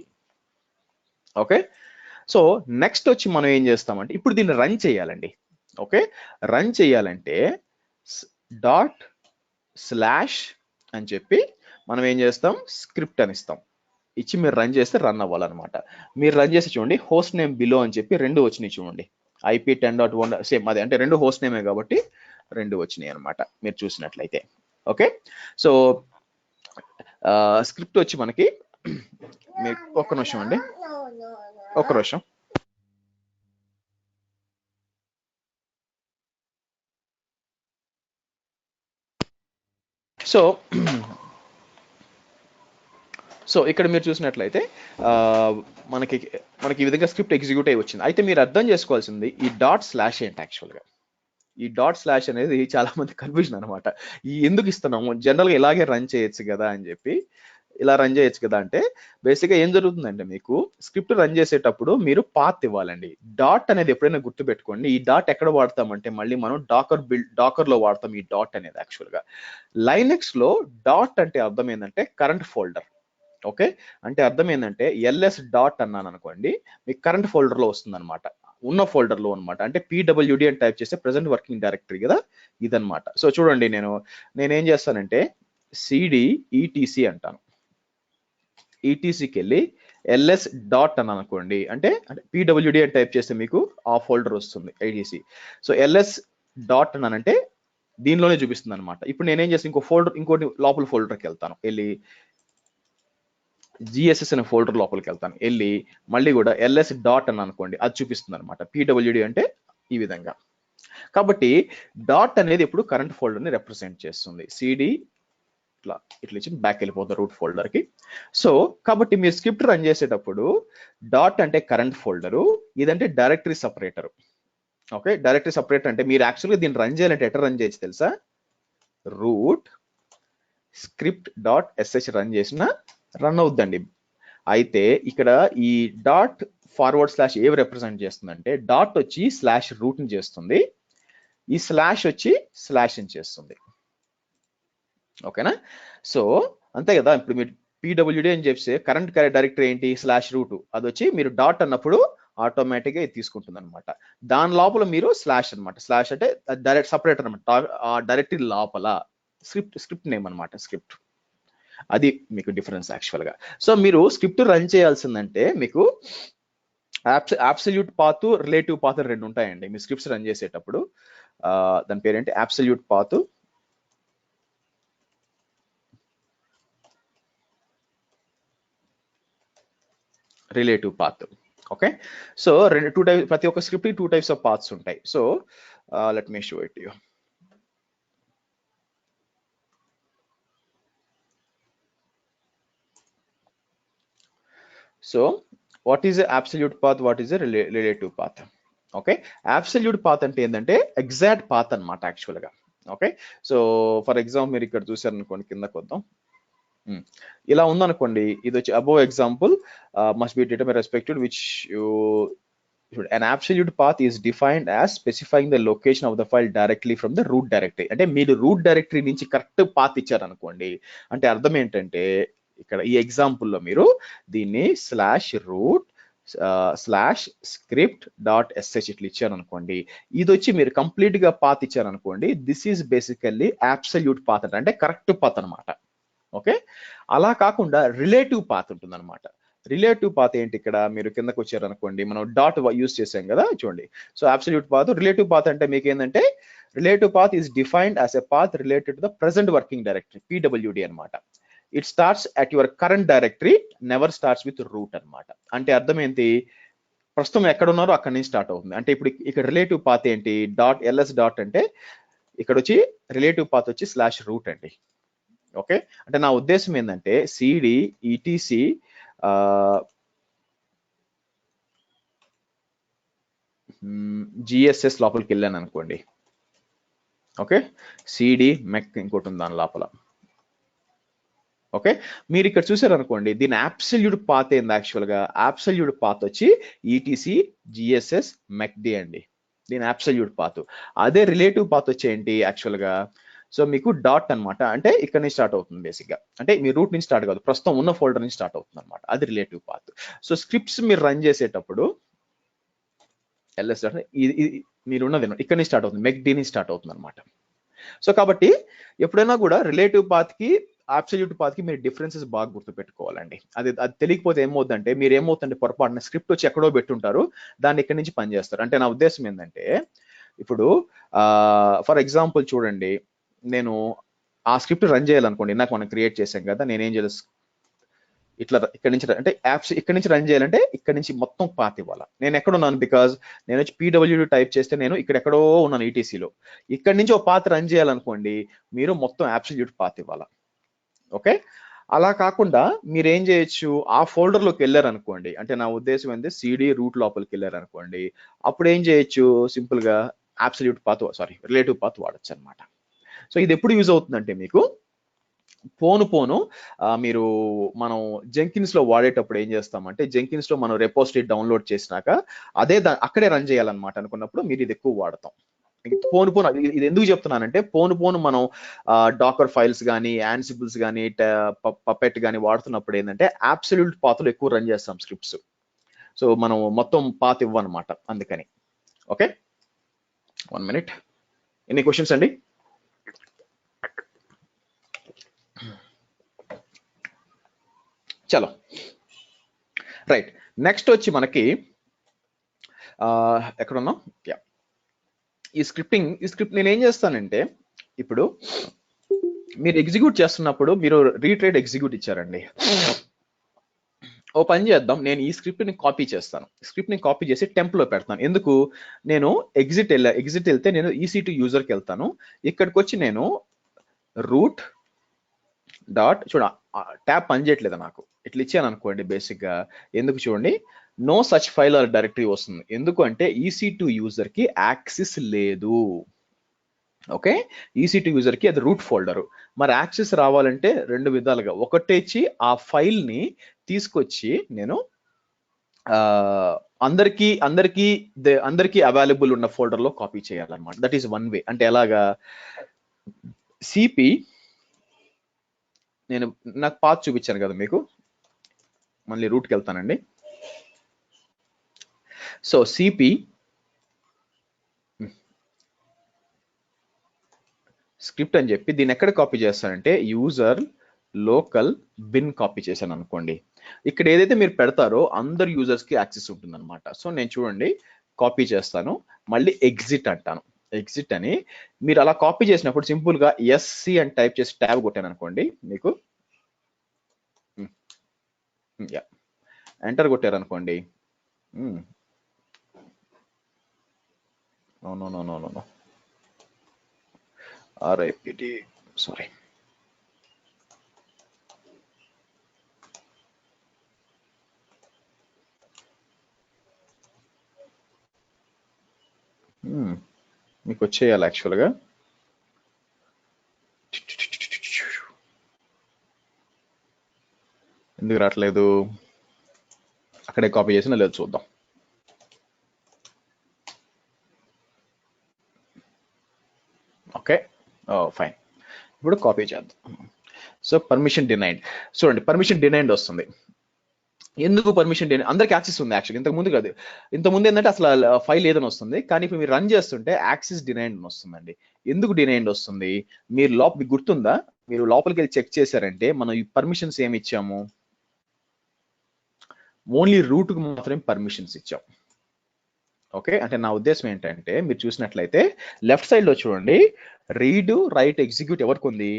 ఓకే, సో నెక్స్ట్ వచ్చి మనం ఏం చేస్తామంటే ఇప్పుడు దీన్ని రన్ చేయాలండి. ఓకే, రన్ చేయాలంటే ./ అని చెప్పి మనం ఏం చేస్తాం, స్క్రిప్ట్ అని ఇస్తాం. ఇచ్చి మీరు రన్ చేస్తే రన్ అవ్వాలన్నమాట. మీరు రన్ చేసి చూడండి హోస్ట్ నేమ్ బిలో అని చెప్పి 2 వచ్చినాయి చూడండి. IP 10.1 సేమ్ అదే, అంటే 2 హోస్ట్ నేమే కాబట్టి 2 వచ్చినాయి అనమాట మీరు చూసినట్లయితే. ఓకే, సో స్క్రిప్ట్ వచ్చి మనకి ఒక్క నిమిషం అండి, ఒక్క నిమిషం. సో ఇక్కడ మీరు చూసినట్లయితే మనకి ఈ విధంగా స్క్రిప్ట్ ఎగ్జిక్యూట్ అయ్యి వచ్చింది. అయితే మీరు అర్థం చేసుకోవాల్సింది ఈ ./ ఏంటి యాక్చువల్గా. ఈ ./ అనేది చాలా మంది కన్ఫ్యూజన్ అనమాట. ఈ ఎందుకు ఇస్తున్నాము, జనరల్గా ఇలాగే రన్ చేయొచ్చు కదా అని చెప్పి, ఇలా రన్ చేయొచ్చు కదా అంటే బేసిక్గా ఏం జరుగుతుందంటే మీకు స్క్రిప్ట్ రన్ చేసేటప్పుడు మీరు పాత్ ఇవ్వాలండి. డాట్ అనేది ఎప్పుడైనా గుర్తుపెట్టుకోండి. ఈ డాట్ ఎక్కడ వాడతామంటే మళ్ళీ మనం డాకర్ లో వాడతాం ఈ డాట్ అనేది. యాక్చువల్గా లైనెక్స్ లో డాట్ అంటే అర్థం ఏంటంటే కరెంట్ ఫోల్డర్. ఓకే, అంటే అర్థం ఏంటంటే ls డాట్ అన్నాను అనుకోండి, మీకు కరెంట్ ఫోల్డర్ లో వస్తుంది అనమాట, ఉన్న ఫోల్డర్ లో అనమాట. అంటే pwd అని టైప్ చేస్తే ప్రెసెంట్ వర్కింగ్ డైరెక్టరీ కదా ఇదనమాట. సో చూడండి నేనేం చేస్తానంటే cd etc అంటాను. ETCకి వెళ్ళి ls డాట్ అని అనుకోండి, అంటే pwd అని టైప్ చేస్తే మీకు ఆ ఫోల్డర్ వస్తుంది IDC. సో ls డాట్ అన్నానంటే దీనిలోనే చూపిస్తుంది అనమాట. ఇప్పుడు నేనేం చేస్తాను, ఇంకోటి లోపల ఫోల్డర్కి వెళ్తాను, వెళ్ళి GSS అనే ఫోల్డర్ లోపలికి వెళ్తాను, వెళ్ళి మళ్ళీ కూడా ls డాట్ అని అనుకోండి, అది చూపిస్తుంది అనమాట. pwd అంటే ఈ విధంగా. కాబట్టి డాట్ అనేది ఇప్పుడు కరెంట్ ఫోల్డర్ ని రిప్రజెంట్ చేస్తుంది. cd ఇట్లా ఇచ్చి బ్యాక్ వెళ్ళిపోతుంది రూట్ ఫోల్డర్ కి. సో కాబట్టి మీరు స్క్రిప్ట్ రన్ చేసేటప్పుడు డాట్ అంటే కరెంట్ ఫోల్డరు, ఇదంటే directory separator. Okay, directory separator అంటే మీరు యాక్చువల్గా దీన్ని రన్ చేయాలంటే ఎట్లా రన్ చేయొచ్చు తెలుసా, రూట్ script.sh రన్ చేసిన రన్ అవుద్దండి. అయితే ఇక్కడ ఈ ./ ఏవి రిప్రజెంట్ చేస్తుందంటే, డాట్ వచ్చి /root ని చేస్తుంది, ఈ స్లాష్ వచ్చి /ని చేస్తుంది. ఓకేనా, సో అంతే కదా. ఇప్పుడు మీరు pwd అని చెప్తే కరెంట్ డైరెక్టరీ ఏంటి /root, అది వచ్చి మీరు డాట్ అన్నప్పుడు ఆటోమేటిక్ గా తీసుకుంటుంది అనమాట. దాని లోపల మీరు స్లాష్ అనమాట, స్లాష్ అంటే డైరెక్ట్ సపరేటర్ అనమాట, డైరెక్టరీ లోపల స్క్రిప్ట్ నేమ్ అనమాట, స్క్రిప్ట్. అది మీకు డిఫరెన్స్ యాక్చువల్ గా. సో మీరు స్క్రిప్ట్ రన్ చేయాల్సిందంటే మీకు అబ్సల్యూట్ పాత్, రిలేటివ్ పాత్ 2 ఉంటాయండి మీ స్క్రిప్ట్స్ రన్ చేసేటప్పుడు. దాని పేరేంటి, absolute path, relative path. Okay, so ప్రతి ఒక్క స్క్రిప్ట్ 2 టైప్స్ ఆఫ్ పాత్స్ ఉంటాయి. So let me show it you. So what is absolute path, what is relative path? Okay, absolute path అంటే ఏంటంటే exact path అనమాట actual గా. Okay, so for example మీరు ఇక్కడ చూసారు అనుకోండి, కిందకు వద్దాం, ఇలా ఉందనుకోండి, ఇది వచ్చి above example must be data respected which you an absolute path is defined as specifying the location of the file directly from the root directory. అంటే మీరు రూట్ డైరెక్టరీ నుంచి కరెక్ట్ పాత్ ఇచ్చారు అనుకోండి, అంటే అర్థం ఏంటంటే ఇక్కడ ఈ ఎగ్జాంపుల్లో మీరు దీన్ని /root /script.sh ఇట్లా ఇచ్చారనుకోండి, ఇది వచ్చి మీరు కంప్లీట్ గా పాత్ ఇచ్చారనుకోండి, this is basically absolute path అంటే కరెక్ట్ పాత్ అనమాట. ఓకే, అలా కాకుండా రిలేటివ్ పాత్ ఉంటుంది అనమాట. రిలేటివ్ పాత్ ఏంటి, ఇక్కడ మీరు కిందకు వచ్చారనుకోండి, మనం డాట్ యూస్ చేసాం కదా చూడండి. So absolute path, relative path అంటే మీకు ఏంటంటే relative path is defined as a path related to the present working directory, PWD అనమాట. It starts at your current directory, never starts with root అనమాట. అంటే అర్థం ఏంటి, ప్రస్తుతం ఎక్కడ ఉన్నారో అక్కడి నుంచి స్టార్ట్ అవుతుంది. అంటే ఇప్పుడు ఇక్కడ రిలేటివ్ పాత్ ఏంటి, .ls డాట్ అంటే ఇక్కడ వచ్చి రిలేటివ్ పాత్ వచ్చి /root అండి. ఓకే, అంటే నా ఉద్దేశం ఏంటంటే CD ETC GSS లోపలికి వెళ్ళాను అనుకోండి. ఓకే, CD MEC ఇంకోటి ఉంది దాని లోపల. ఓకే, మీరు ఇక్కడ చూసారనుకోండి, దీని అబ్సల్యూట్ పాత్ ఏంది, యాక్చువల్ గా అబ్సల్యూట్ పాత్ వచ్చి ETC GSS MECD అండి, దీని అబ్సల్యూట్ పాత్. అదే రిలేటివ్ పాత్ వచ్చి ఏంటి యాక్చువల్ గా, సో మీకు డాట్ అనమాట, అంటే ఇక్కడ నుంచి స్టార్ట్ అవుతుంది బేసిక్ గా, అంటే మీ రూట్ నుంచి స్టార్ట్ కాదు, ప్రస్తుతం ఉన్న ఫోల్డర్ నుంచి స్టార్ట్ అవుతుంది అనమాట, అది రిలేటివ్ పాత్. సో స్క్రిప్ట్స్ మీరు రన్ చేసేటప్పుడు LS మీరు ఉన్నది ఇక్కడ నుంచి స్టార్ట్ అవుతుంది, MECD నుంచి స్టార్ట్ అవుతుంది అనమాట. సో కాబట్టి ఎప్పుడైనా కూడా రిలేటివ్ పాత్ కి అబ్సల్యూట్ పాత్ కి మీరు డిఫరెన్సెస్ బాగా గుర్తుపెట్టుకోవాలండి. అది తెలియకపోతే ఏమవుతుందంటే మీరు ఏమవుతుందంటే పొరపాటున స్క్రిప్ట్ వచ్చి ఎక్కడో పెట్టుంటారు, దాన్ని ఇక్కడి నుంచి పనిచేస్తారు. అంటే నా ఉద్దేశం ఏంటంటే ఇప్పుడు ఫర్ ఎగ్జాంపుల్ చూడండి, నేను ఆ స్క్రిప్ట్ రన్ చేయాలనుకోండి, నాకు మనం క్రియేట్ చేసాం కదా, నేనేం చేయాలి, ఇట్లా ఇక్కడ నుంచి అంటే యాప్స్ ఇక్కడ నుంచి రన్ చేయాలంటే ఇక్కడ నుంచి మొత్తం పాత్ ఇవ్వాలి. నేను ఎక్కడ ఉన్నాను, బికాజ్ నేను వచ్చి PWD టైప్ చేస్తే నేను ఇక్కడ ఎక్కడో ఉన్నాను ETCలో, ఇక్కడ నుంచి ఒక పాత్ రన్ చేయాలనుకోండి, మీరు మొత్తం అబ్సల్యూట్ పాత్ ఇవ్వాలి. ఓకే, అలా కాకుండా మీరు ఏం చేయొచ్చు, ఆ ఫోల్డర్లోకి వెళ్ళారనుకోండి, అంటే నా ఉద్దేశం ఏంటంటే CD రూట్ లోపలికి వెళ్ళారనుకోండి, అప్పుడు ఏం చేయొచ్చు, సింపుల్ గా అబ్సల్యూట్ పాత్ రిలేటివ్ పాత్ వాడచ్చు అనమాట. సో ఇది ఎప్పుడు యూజ్ అవుతుందంటే మీకు పోను మీరు మనం జెంకిన్స్ లో వాడేటప్పుడు ఏం చేస్తామంటే, జెంకిన్స్ లో మనం రెపోజిటరీ డౌన్లోడ్ చేసినాక అదే అక్కడే రన్ చేయాలన్నమాట అనుకున్నప్పుడు మీరు ఇది ఎక్కువ వాడతాం. పోను ఇది ఎందుకు చెప్తున్నానంటే, పోను మనం డాకర్ ఫైల్స్ కానీ యాన్సిబుల్స్ కానీ పపెట్ కానీ వాడుతున్నప్పుడు ఏంటంటే అబ్సల్యూట్ పాత్లో ఎక్కువ రన్ చేస్తాం స్క్రిప్ట్స్. సో మనం మొత్తం పాత్ ఇవ్వనమాట, అందుకని. Okay, 1 minute. ఎనీ క్వశ్చన్స్ అండి? చలో రైట్, నెక్స్ట్ వచ్చి మనకి ఎక్కడ ఉన్నాం, ఈ స్క్రిప్ట్ నేను ఏం చేస్తానంటే, ఇప్పుడు మీరు ఎగ్జిక్యూట్ చేస్తున్నప్పుడు మీరు రీట్రేట్ ఎగ్జిక్యూట్ ఇచ్చారండి, ఓ పని చేద్దాం, నేను ఈ స్క్రిప్ట్ ని కాపీ చేస్తాను, స్క్రిప్ట్ ని కాపీ చేసి టెంప్ లో పెడతాను. ఎందుకు, నేను ఎగ్జిట్ వెళ్తే నేను EC2 యూజర్కి వెళ్తాను, ఇక్కడికి వచ్చి నేను రూట్ డాట్ చూడ ట్యాబ్ పనిచేయట్లేదు నాకు, ఇట్లా ఇచ్చాను అనుకోండి బేసిక్ గా, ఎందుకు చూడండి, no such file or directory వస్తుంది, ఎందుకు అంటే EC2 యూజర్ కి యాక్సెస్ లేదు. ఓకే, EC2 యూజర్ కి అది రూట్ ఫోల్డర్, మరి యాక్సెస్ రావాలంటే రెండు విధాలుగా, ఒకటేచి ఆ ఫైల్ ని తీసుకొచ్చి నేను అందరికీ అవైలబుల్ ఉన్న ఫోల్డర్ లో కాపీ చేయాలన్నమాట. That is one way. అంటే ఎలాగా, CP నేను నాకు పాత్ చూపించాను కదా మీకు, మళ్ళీ రూట్కి వెళ్తానండి. సో CP స్క్రిప్ట్ అని చెప్పి దీన్ని ఎక్కడ కాపీ చేస్తానంటే యూజర్ లోకల్ బిన్ కాపీ చేశాను అనుకోండి, ఇక్కడ ఏదైతే మీరు పెడతారో అందరు యూజర్స్ కి యాక్సెస్ ఉంటుంది అనమాట. సో నేను చూడండి కాపీ చేస్తాను, మళ్ళీ ఎగ్జిట్ అంటాను, ఎగ్జిట్ అని మీరు అలా కాపీ చేసినప్పుడు సింపుల్ గా SC అని టైప్ చేసి ట్యాబ్ కొట్టాను అనుకోండి, మీకు ఎంటర్ కొట్టారు అనుకోండి, నో RIPT సారీ, మీకు వచ్చేయాలి యాక్చువల్గా, ఎందుకు రావట్లేదు, అక్కడే కాపీ చేసినా లేదు చూద్దాం. ఓకే ఫైన్, ఇప్పుడు కాపీ చేద్దాం. సో పర్మిషన్ డినైడ్, చూడండి పర్మిషన్ డినైడ్ వస్తుంది. ఎందుకు పర్మిషన్ అందరికి యాక్సెస్ ఉంది యాక్చువల్ ఇంతకు ముందు కాదు. ఇంతకు ముందు ఏంటంటే అసలు ఫైల్ ఏదని వస్తుంది, కానీ ఇప్పుడు మీరు రన్ చేస్తుంటే యాక్సెస్ డినైడ్ అని వస్తుందండి. ఎందుకు డినైడ్ వస్తుంది? మీరు మీకు గుర్తుందా? మీరు లోపలికి వెళ్ళి చెక్ చేశారంటే మనం ఈ పర్మిషన్స్ ఏమి ఇచ్చాము? ఓన్లీ రూట్ కు మాత్రమే పర్మిషన్స్ ఇచ్చాం. ఓకే, అంటే నా ఉద్దేశం ఏంటంటే మీరు చూసినట్లయితే లెఫ్ట్ సైడ్ లో చూడండి, రీడ్ రైట్ ఎగ్జిక్యూట్ ఎవరికి ఉంది?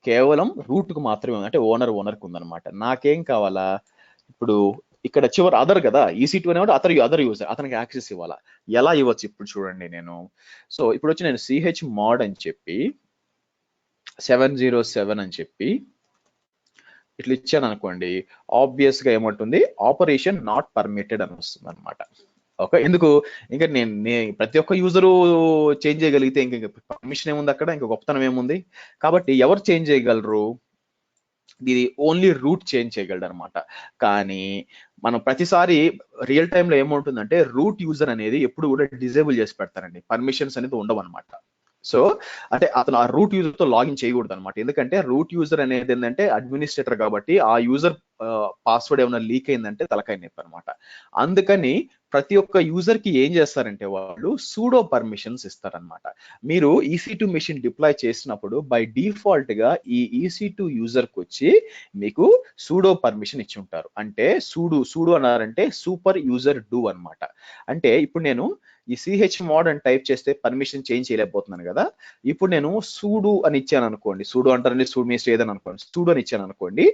కేవలం రూట్ కు మాత్రమే ఉంది, అంటే ఓనర్కి ఉందన్నమాట. నాకేం కావాలా? ఇప్పుడు ఇక్కడ చివరి అదర్ కదా, EC2 అనేవాడు అదర్ యూజర్, అతనికి యాక్సెస్ ఇవ్వాలా. ఎలా ఇవ్వచ్చు ఇప్పుడు చూడండి నేను. సో ఇప్పుడు వచ్చి నేను CH mod అని చెప్పి 707 అని చెప్పి ఇట్లా ఇచ్చాను అనుకోండి, ఆబ్వియస్ గా ఏమంటుంది? ఆపరేషన్ నాట్ పర్మిటెడ్ అని వస్తుంది అనమాట. ఓకే, ఎందుకు? ఇంకా నేను ప్రతి ఒక్క యూజరు చేంజ్ చేయగలిగితే ఇంక పర్మిషన్ ఏముంది అక్కడ, ఇంకా గొప్పతనం ఏముంది? కాబట్టి ఎవరు చేంజ్ చేయగలరు? ఇది ఓన్లీ రూట్ చేంజ్ చేయగలడు అనమాట. కానీ మనం ప్రతిసారి రియల్ టైమ్ లో ఏముంటుందంటే రూట్ యూజర్ అనేది ఎప్పుడు కూడా డిజేబుల్ చేసి పెడతారండి, పర్మిషన్స్ అనేది ఉండవు అనమాట. సో అంటే అతను ఆ రూట్ యూజర్ తో లాగిన్ చేయకూడదు అనమాట. ఎందుకంటే రూట్ యూజర్ అనేది ఏంటంటే అడ్మినిస్ట్రేటర్ కాబట్టి ఆ యూజర్ పాస్వర్డ్ ఏమైనా లీక్ అయిందంటే తలకాయ నొప్పి అనమాట. అందుకని ప్రతి ఒక్క యూజర్ కి ఏం చేస్తారంటే వాళ్ళు సూడో పర్మిషన్స్ ఇస్తారనమాట. మీరు EC2 మెషిన్ డిప్లాయ్ చేసినప్పుడు బై డిఫాల్ట్ గా ఈ EC2 యూజర్ కి వచ్చి మీకు సూడో పర్మిషన్ ఇచ్చి ఉంటారు. అంటే సూడో అన్నారంటే సూపర్ యూజర్ డూ అనమాట. అంటే ఇప్పుడు నేను ఈ CH mod అని టైప్ చేస్తే పర్మిషన్ చేంజ్ చేయలేకపోతున్నాను కదా. ఇప్పుడు నేను సూడు అని ఇచ్చాను అనుకోండి, సూడు అంటారండి, సూడు మీన్స్ ఏదని అనుకోండి, సూడు అని ఇచ్చాను అనుకోండి,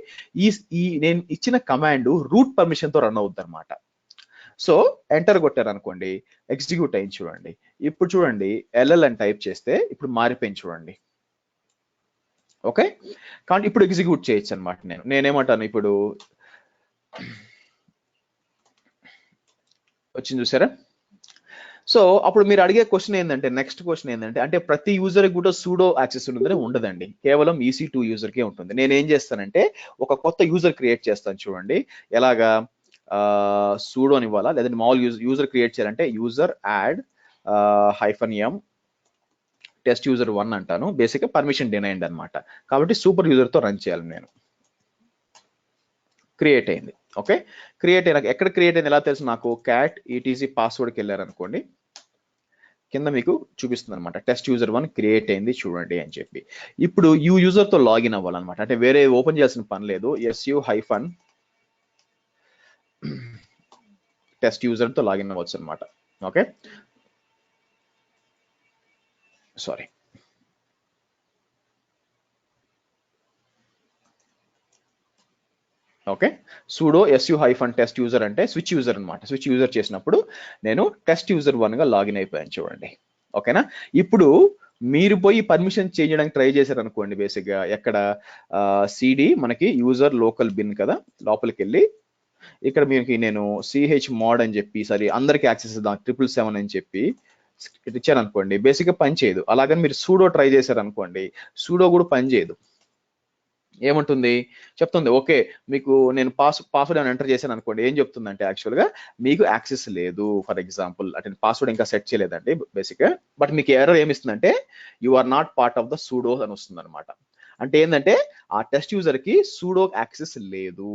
ఈ నేను ఇచ్చిన కమాండ్ రూట్ పర్మిషన్ తో రన్ అవుద్ది అనమాట. సో ఎంటర్ కొట్టారు అనుకోండి, ఎగ్జిక్యూట్ అయింది చూడండి. ఇప్పుడు చూడండి LL అని టైప్ చేస్తే ఇప్పుడు మారిపోయింది చూడండి. ఓకే, కానీ ఇప్పుడు ఎగ్జిక్యూట్ చేయొచ్చు అనమాట. నేనేమంటాను ఇప్పుడు, వచ్చింది చూసారా? సో అప్పుడు మీరు అడిగే క్వశ్చన్ ఏంటంటే, నెక్స్ట్ క్వశ్చన్ ఏంటంటే, అంటే ప్రతి యూజర్ కూడా సూడో యాక్సెస్ ఉంటుందని ఉండదండి, కేవలం EC2 యూజర్ కే ఉంటుంది. నేను ఏం చేస్తానంటే ఒక కొత్త యూజర్ క్రియేట్ చేస్తాను చూడండి. ఎలాగా? సూడో అని ఇవ్వాలా, లేదంటే మామూలు యూజర్ క్రియేట్ చేయాలంటే user add -m test user 1 అంటాను. బేసిక్ గా పర్మిషన్ డినైడ్ అనమాట. కాబట్టి సూపర్ యూజర్ తో రన్ చేయాలి నేను. క్రియేట్ అయింది. ఓకే, క్రియేట్ అయినాక ఎక్కడ క్రియేట్ అయింది ఎలా తెలుసు నాకు? cat etc పాస్వర్డ్కి వెళ్ళారు అనుకోండి, కింద మీకు చూపిస్తుంది అనమాట, టెస్ట్ యూజర్ 1 క్రియేట్ అయింది చూడండి అని చెప్పి. ఇప్పుడు యూజర్ తో లాగిన్ అవ్వాలన్నమాట, అంటే వేరే ఓపెన్ చేయాల్సిన పని లేదు. su- టెస్ట్ యూజర్ తో లాగిన్ అవ్వచ్చు అనమాట. Okay, sorry, okay, sudo su- test user అంటే స్విచ్ యూజర్ అనమాట. స్విచ్ యూజర్ చేసినప్పుడు నేను టెస్ట్ యూజర్ 1 గా లాగిన్ అయిపోయాను చూడండి. ఓకేనా? ఇప్పుడు మీరు పోయి పర్మిషన్ చేంజ్ చేయడానికి ట్రై చేశారు అనుకోండి, బేసిక్ గా ఎక్కడ CD మనకి యూజర్ లోకల్ బిన్ కదా, లోపలికి వెళ్ళి ఇక్కడ మీకు నేను CH mod అని చెప్పి, సరే అందరికి యాక్సెస్ ఇద్దాం 777 అని చెప్పి ఇచ్చాను అనుకోండి, బేసిక్ గా పని చేయదు. అలాగని మీరు సూడో ట్రై చేశారు అనుకోండి, సూడో కూడా పని చేయదు. ఏమంటుంది? చెప్తుంది ఓకే, మీకు నేను పాస్వర్డ్ ఏమైనా ఎంటర్ చేశాను అనుకోండి, ఏం చెప్తుందంటే యాక్చువల్ గా మీకు యాక్సెస్ లేదు, ఫర్ ఎగ్జాంపుల్ అంటే పాస్వర్డ్ ఇంకా సెట్ చేయలేదండి బేసిక్ గా. బట్ మీకు ఎర్రర్ ఏమిస్తుందంటే you are not part of the sudo అని వస్తుంది అనమాట. అంటే ఏంటంటే ఆ టెస్ట్ యూజర్ కి సూడో యాక్సెస్ లేదు.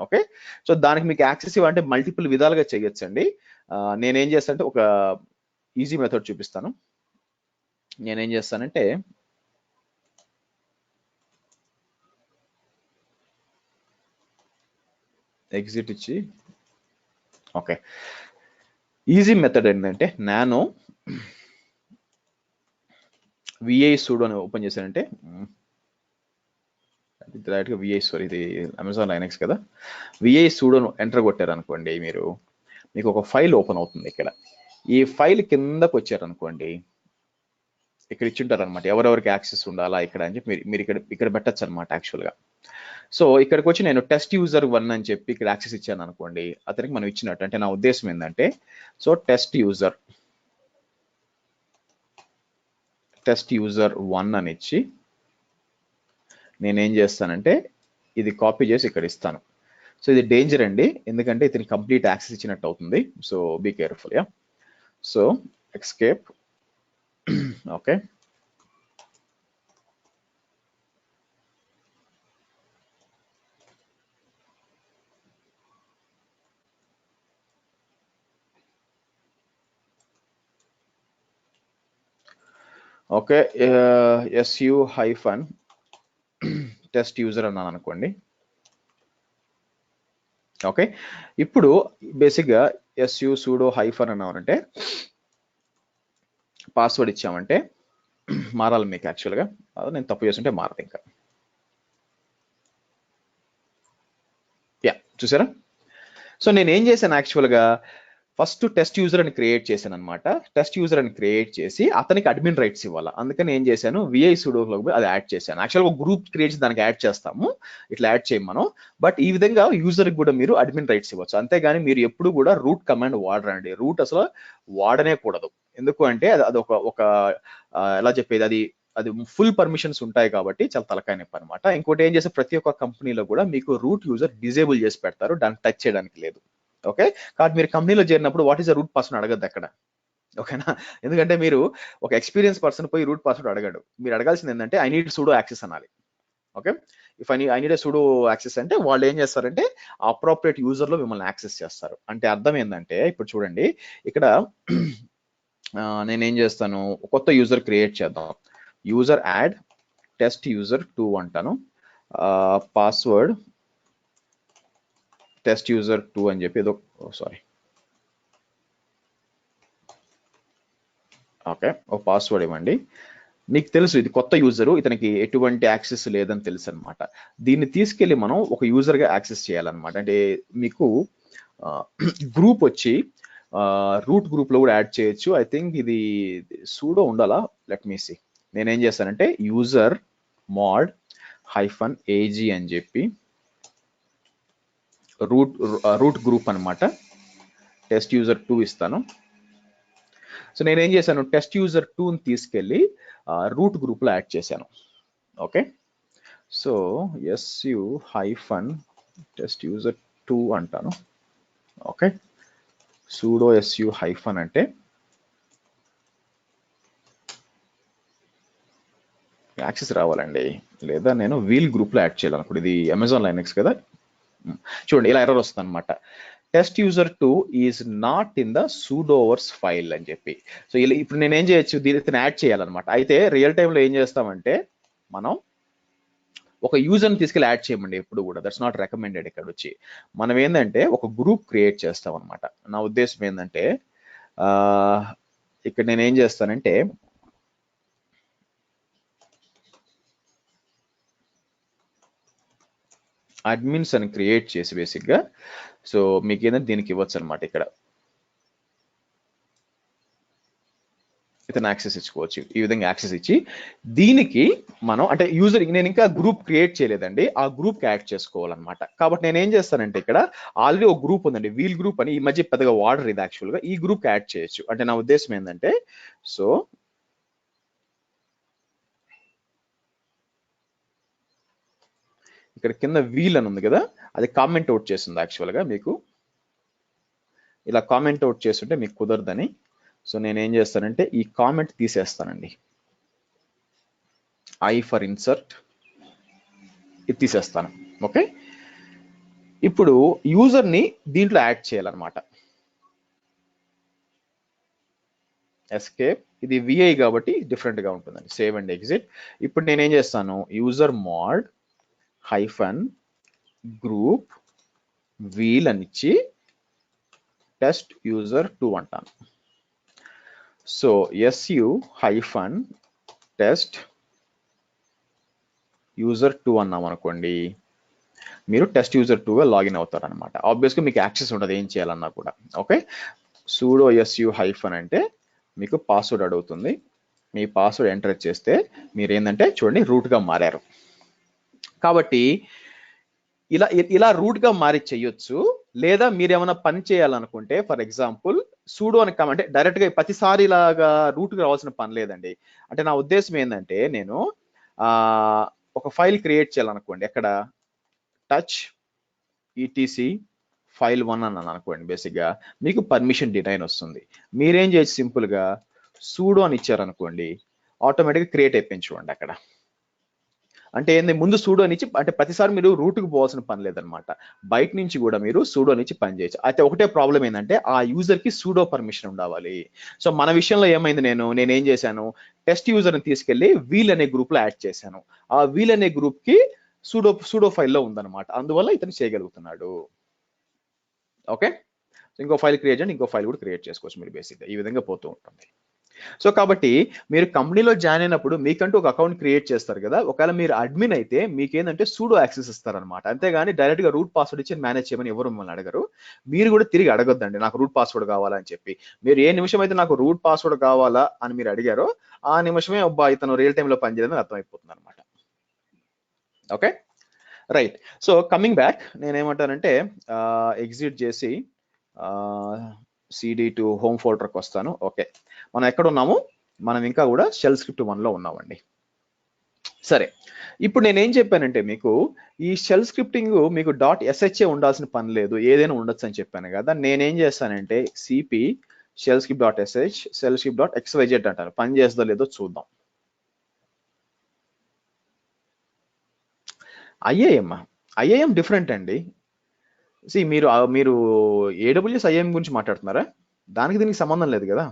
ఓకే, సో దానికి మీకు యాక్సెస్ ఇవ్వాలంటే మల్టిపుల్ విధాలుగా చేయొచ్చండి. నేనేం చేస్తానంటే ఒక ఈజీ మెథడ్ చూపిస్తాను. నేనేం చేస్తానంటే ఎగ్జిట్ ఇచ్చి, ఓకే, ఈజీ మెథడ్ ఏంటంటే నానో VI sudo అని ఓపెన్ చేశానంటే డైరెక్ట్గా ఇది అమెజాన్ లైనక్స్ కదా, VI sudo ఎంటర్ కొట్టారు అనుకోండి, మీకు ఒక ఫైల్ ఓపెన్ అవుతుంది ఇక్కడ. ఈ ఫైల్ కిందకు వచ్చారనుకోండి, ఇక్కడ ఇచ్చింటారు అనమాట ఎవరెవరికి యాక్సెస్ ఉండాలా ఇక్కడ అని చెప్పి మీరు ఇక్కడ పెట్టచ్చు అనమాట యాక్చువల్గా. సో ఇక్కడికి వచ్చి నేను టెస్ట్ యూజర్ 1 అని చెప్పి ఇక్కడ యాక్సెస్ ఇచ్చాను అనుకోండి, అతనికి మనం ఇచ్చినట్టు. అంటే నా ఉద్దేశం ఏంటంటే, సో టెస్ట్ యూజర్ 1 అని ఇచ్చి నేనేం చేస్తానంటే ఇది కాపీ చేసి ఇక్కడ ఇస్తాను. సో ఇది డేంజర్ అండి, ఎందుకంటే ఇతని కంప్లీట్ యాక్సెస్ ఇచ్చినట్టు అవుతుంది. So be careful. Ya, so escape. Okay, okay, su hyphen test user అన్నాను అనుకోండి. ఓకే, ఇప్పుడు బేసిక్గా su sudo హైఫన్ అన్నామంటే పాస్వర్డ్ ఇచ్చామంటే మారాలి మీకు యాక్చువల్గా. అది నేను తప్పు చేస్తుంటే మారదు ఇంకా. యా, చూసారా? సో నేను ఏం చేశాను యాక్చువల్గా, ఫస్ట్ టెస్ట్ యూజర్ అని క్రియేట్ చేశాను అనమాట. టెస్ట్ యూజర్ అని క్రియేట్ చేసి అతనికి అడ్మిన్ రైట్స్ ఇవ్వాలి. అందుకని ఏం చేశాను, విఐ సుడోలోకి అది యాడ్ చేశాను. యాక్చువల్గా ఒక గ్రూప్ క్రియేట్ చేసి దానికి యాడ్ చేస్తాము, ఇట్లా యాడ్ చేయం మనం. బట్ ఈ విధంగా యూజర్కి కూడా మీరు అడ్మిన్ రైట్స్ ఇవ్వచ్చు. అంతేగాని మీరు ఎప్పుడు కూడా రూట్ కమాండ్ వాడరండి. రూట్ అసలు వాడనే కూడదు. ఎందుకు అంటే అది ఒక ఎలా చెప్పేది, అది ఫుల్ పర్మిషన్స్ ఉంటాయి కాబట్టి చాలా తలకాయ నొప్పి అనమాట. ఇంకోటి ఏం చేస్తే ప్రతి ఒక్క కంపెనీలో కూడా మీకు రూట్ యూజర్ డిజేబుల్ చేసి పెడతారు, దాన్ని టచ్ చేయడానికి లేదు. ఓకే, కాబట్టి మీరు కంపెనీలో చేరినప్పుడు what is the root password అడగద్దు అక్కడ. ఓకేనా? ఎందుకంటే మీరు ఒక ఎక్స్పీరియన్స్ పర్సన్ పోయి రూట్ పాస్వర్డ్ అడగడు. మీరు అడగాల్సింది ఏంటంటే ఐ నీడ్ సూడో యాక్సెస్ అనాలి. Okay, if I need sudo access అంటే వాళ్ళు ఏం చేస్తారంటే అప్రోప్రియేట్ యూజర్ లో మిమ్మల్ని యాక్సెస్ చేస్తారు. అంటే అర్థం ఏంటంటే ఇప్పుడు చూడండి ఇక్కడ నేనేం చేస్తాను, కొత్త యూజర్ క్రియేట్ చేద్దాం. యూజర్ యాడ్ టెస్ట్ యూజర్ 2 అంటాను. పాస్వర్డ్ టెస్ట్ యూజర్ 2 అని చెప్పి ఏదో సారీ ఓకే, ఒక పాస్వర్డ్ ఇవ్వండి. మీకు తెలుసు ఇది కొత్త యూజరు, ఇతనికి ఎటువంటి యాక్సెస్ లేదని తెలుసు అనమాట. దీన్ని తీసుకెళ్ళి మనం ఒక యూజర్గా యాక్సెస్ చేయాలన్నమాట. అంటే మీకు గ్రూప్ వచ్చి రూట్ గ్రూప్లో కూడా యాడ్ చేయొచ్చు. ఐ థింక్ ఇది సూడో ఉండాలా, లెట్ మీ సీ. నేనేం చేస్తానంటే యూజర్ మాడ్ హైఫన్ ఏజీ అని చెప్పి రూట్ గ్రూప్ అనమాట, టెస్ట్ యూజర్ 2 ఇస్తాను. సో నేనేం చేశాను, టెస్ట్ యూజర్ 2ని తీసుకెళ్ళి రూట్ గ్రూప్లో యాడ్ చేశాను. Okay, so su hyphen test user 2 అంటాను. ఓకే, సూడో su హైఫన్ అంటే యాక్సెస్ రావాలండి, లేదా నేను వీల్ గ్రూప్లో యాడ్ చేయాలనుకోండి. ఇది అమెజాన్ లైనక్స్ కదా. చూడండి ఇలా ఎర్రర్ వస్తుంది అనమాట, test user 2 is not in the sudoers file అని చెప్పి. సో ఇలా ఇప్పుడు నేను ఏం చేయొచ్చు, దీన్ని యాడ్ చేయాలన్నమాట. అయితే రియల్ టైంలో ఏం చేస్తామంటే మనం ఒక యూజర్ని తీసుకెళ్ళి యాడ్ చేయమండి ఎప్పుడు కూడా, దట్స్ నాట్ రికమెండెడ్. ఇక్కడ వచ్చి మనం ఏంటంటే ఒక గ్రూప్ క్రియేట్ చేస్తాం అనమాట. నా ఉద్దేశం ఏంటంటే ఇక్కడ నేను ఏం చేస్తానంటే అడ్మిన్స్ అని క్రియేట్ చేసి బేసిక్గా, సో మీకు ఏంటంటే దీనికి ఇవ్వచ్చు అనమాట. ఇక్కడ ఇతను యాక్సెస్ ఇచ్చుకోవచ్చు. ఈ విధంగా యాక్సెస్ ఇచ్చి దీనికి మనం అంటే యూజర్, నేను ఇంకా గ్రూప్ క్రియేట్ చేయలేదండి, ఆ గ్రూప్ యాడ్ చేసుకోవాలన్నమాట. కాబట్టి నేను ఏం చేస్తానంటే ఇక్కడ ఆల్రెడీ ఒక గ్రూప్ ఉందండి, వీల్ గ్రూప్ అని. ఈ మధ్య పెద్దగా వాడరు ఇది యాక్చువల్గా. ఈ గ్రూప్ యాడ్ చేయొచ్చు. అంటే నా ఉద్దేశం ఏంటంటే సో ఇక్కడ కింద వీల్ అని ఉంది కదా, అది కామెంట్ అవుట్ చేస్తుంది యాక్చువల్గా. మీకు ఇలా కామెంట్ అవుట్ చేస్తుంటే మీకు కుదరదని, సో నేనేం చేస్తానంటే ఈ కామెంట్ తీసేస్తానండి. ఐ ఫర్ ఇన్సర్ట్ ఇది తీసేస్తాను. ఓకే, ఇప్పుడు యూజర్ని దీంట్లో యాడ్ చేయాలన్నమాట. ఎస్కేప్, ఇది విఐ కాబట్టి డిఫరెంట్గా ఉంటుందండి. Save and exit. ఇప్పుడు నేనేం చేస్తాను, user mod hyphen group wheel అని ఇచ్చి టెస్ట్ యూజర్ 2 అంటాను. So su hyphen test user 2 అన్నాం అనుకోండి, మీరు టెస్ట్ యూజర్ 2గా లాగిన్ అవుతారు అనమాట. ఆబ్వియస్గా మీకు యాక్సెస్ ఉండదు ఏం చేయాలన్నా కూడా. ఓకే, సూడో su హైఫన్ అంటే మీకు పాస్వర్డ్ అడుగుతుంది. మీ పాస్వర్డ్ ఎంటర్ చేస్తే మీరు ఏంటంటే చూడండి రూట్గా మారారు. కాబట్టి ఇలా రూట్గా మారి చేయొచ్చు. లేదా మీరు ఏమైనా పని చేయాలనుకుంటే ఫర్ ఎగ్జాంపుల్ సూడో అని అంటే డైరెక్ట్గా ప్రతిసారి ఇలాగా రూట్గా రావాల్సిన పని లేదండి. అంటే నా ఉద్దేశం ఏంటంటే నేను ఒక ఫైల్ క్రియేట్ చేయాలనుకోండి, ఎక్కడ టచ్ ఈటీసీ ఫైల్ 1 అన్నాను అనుకోండి, బేసిక్గా మీకు పర్మిషన్ డినైన్ వస్తుంది. మీరేం చేయొచ్చు, సింపుల్గా సూడో అని ఇచ్చారనుకోండి, ఆటోమేటిక్గా క్రియేట్ అయిపోయింది చూడండి అక్కడ. అంటే ఏంది, ముందు సూడో నుంచి అంటే ప్రతిసారి మీరు రూట్కి పోవాల్సిన పని లేదనమాట. బయట నుంచి కూడా మీరు సూడో నుంచి పని చేయొచ్చు. అయితే ఒకటే ప్రాబ్లం ఏంటంటే ఆ యూజర్ కి సూడో పర్మిషన్ ఉండాలి. సో మన విషయంలో ఏమైంది, నేనేం చేశాను, టెస్ట్ యూజర్ ని తీసుకెళ్లి వీల్ అనే గ్రూప్ లో యాడ్ చేశాను. ఆ వీల్ అనే గ్రూప్ కి సూడో ఫైల్లో ఉందన్నమాట. అందువల్ల ఇతను చేయగలుగుతున్నాడు. ఓకే, ఇంకో ఫైల్ క్రియేట్ చేయండి, ఇంకో ఫైల్ కూడా క్రియేట్ చేసుకోవచ్చు మీరు. బేసిక్గా ఈ విధంగా పోతూ ఉంటుంది. సో కాబట్టి మీరు కంపెనీలో జాయిన్ అయినప్పుడు మీకంటూ ఒక అకౌంట్ క్రియేట్ చేస్తారు కదా. ఒకవేళ మీరు అడ్మిన్ అయితే మీకేంటంటే సూడో యాక్సెస్ ఇస్తారనమాట. అంతేగాని డైరెక్ట్ గా రూట్ పాస్వర్డ్ ఇచ్చి మేనేజ్ చేయమని ఎవరు మిమ్మల్ని అడగరు. మీరు కూడా తిరిగి అడగొద్దండి నాకు రూట్ పాస్వర్డ్ కావాలని చెప్పి. మీరు ఏ నిమిషం అయితే నాకు రూట్ పాస్వర్డ్ కావాలా అని మీరు అడిగారో ఆ నిమిషమే అబ్బా ఇతను రియల్ టైమ్ లో పనిచేయదని అర్థమైపోతుంది అనమాట. Okay, right. So coming back, నేనేమంటానంటే ఎగ్జిట్ చేసి సిడి టు హోమ్ ఫోల్డర్కి వస్తాను. ఓకే, మనం ఎక్కడ ఉన్నాము, మనం ఇంకా కూడా షెల్ స్క్రిప్ట్ 1లో ఉన్నామండి. సరే, ఇప్పుడు నేనేం చెప్పానంటే మీకు ఈ షెల్ స్క్రిప్టింగ్ మీకు .sh ఉండాల్సిన పని లేదు, ఏదైనా ఉండొచ్చు అని చెప్పాను కదా. నేనేం చేస్తానంటే CP shell script .sh shell script .xyz అంటాను. పని చేస్తుందో లేదో చూద్దాం. ఐఏఎం డిఫరెంట్ అండి. మీరు AWS IAM గురించి మాట్లాడుతున్నారా? దానికి దీనికి సంబంధం లేదు కదా.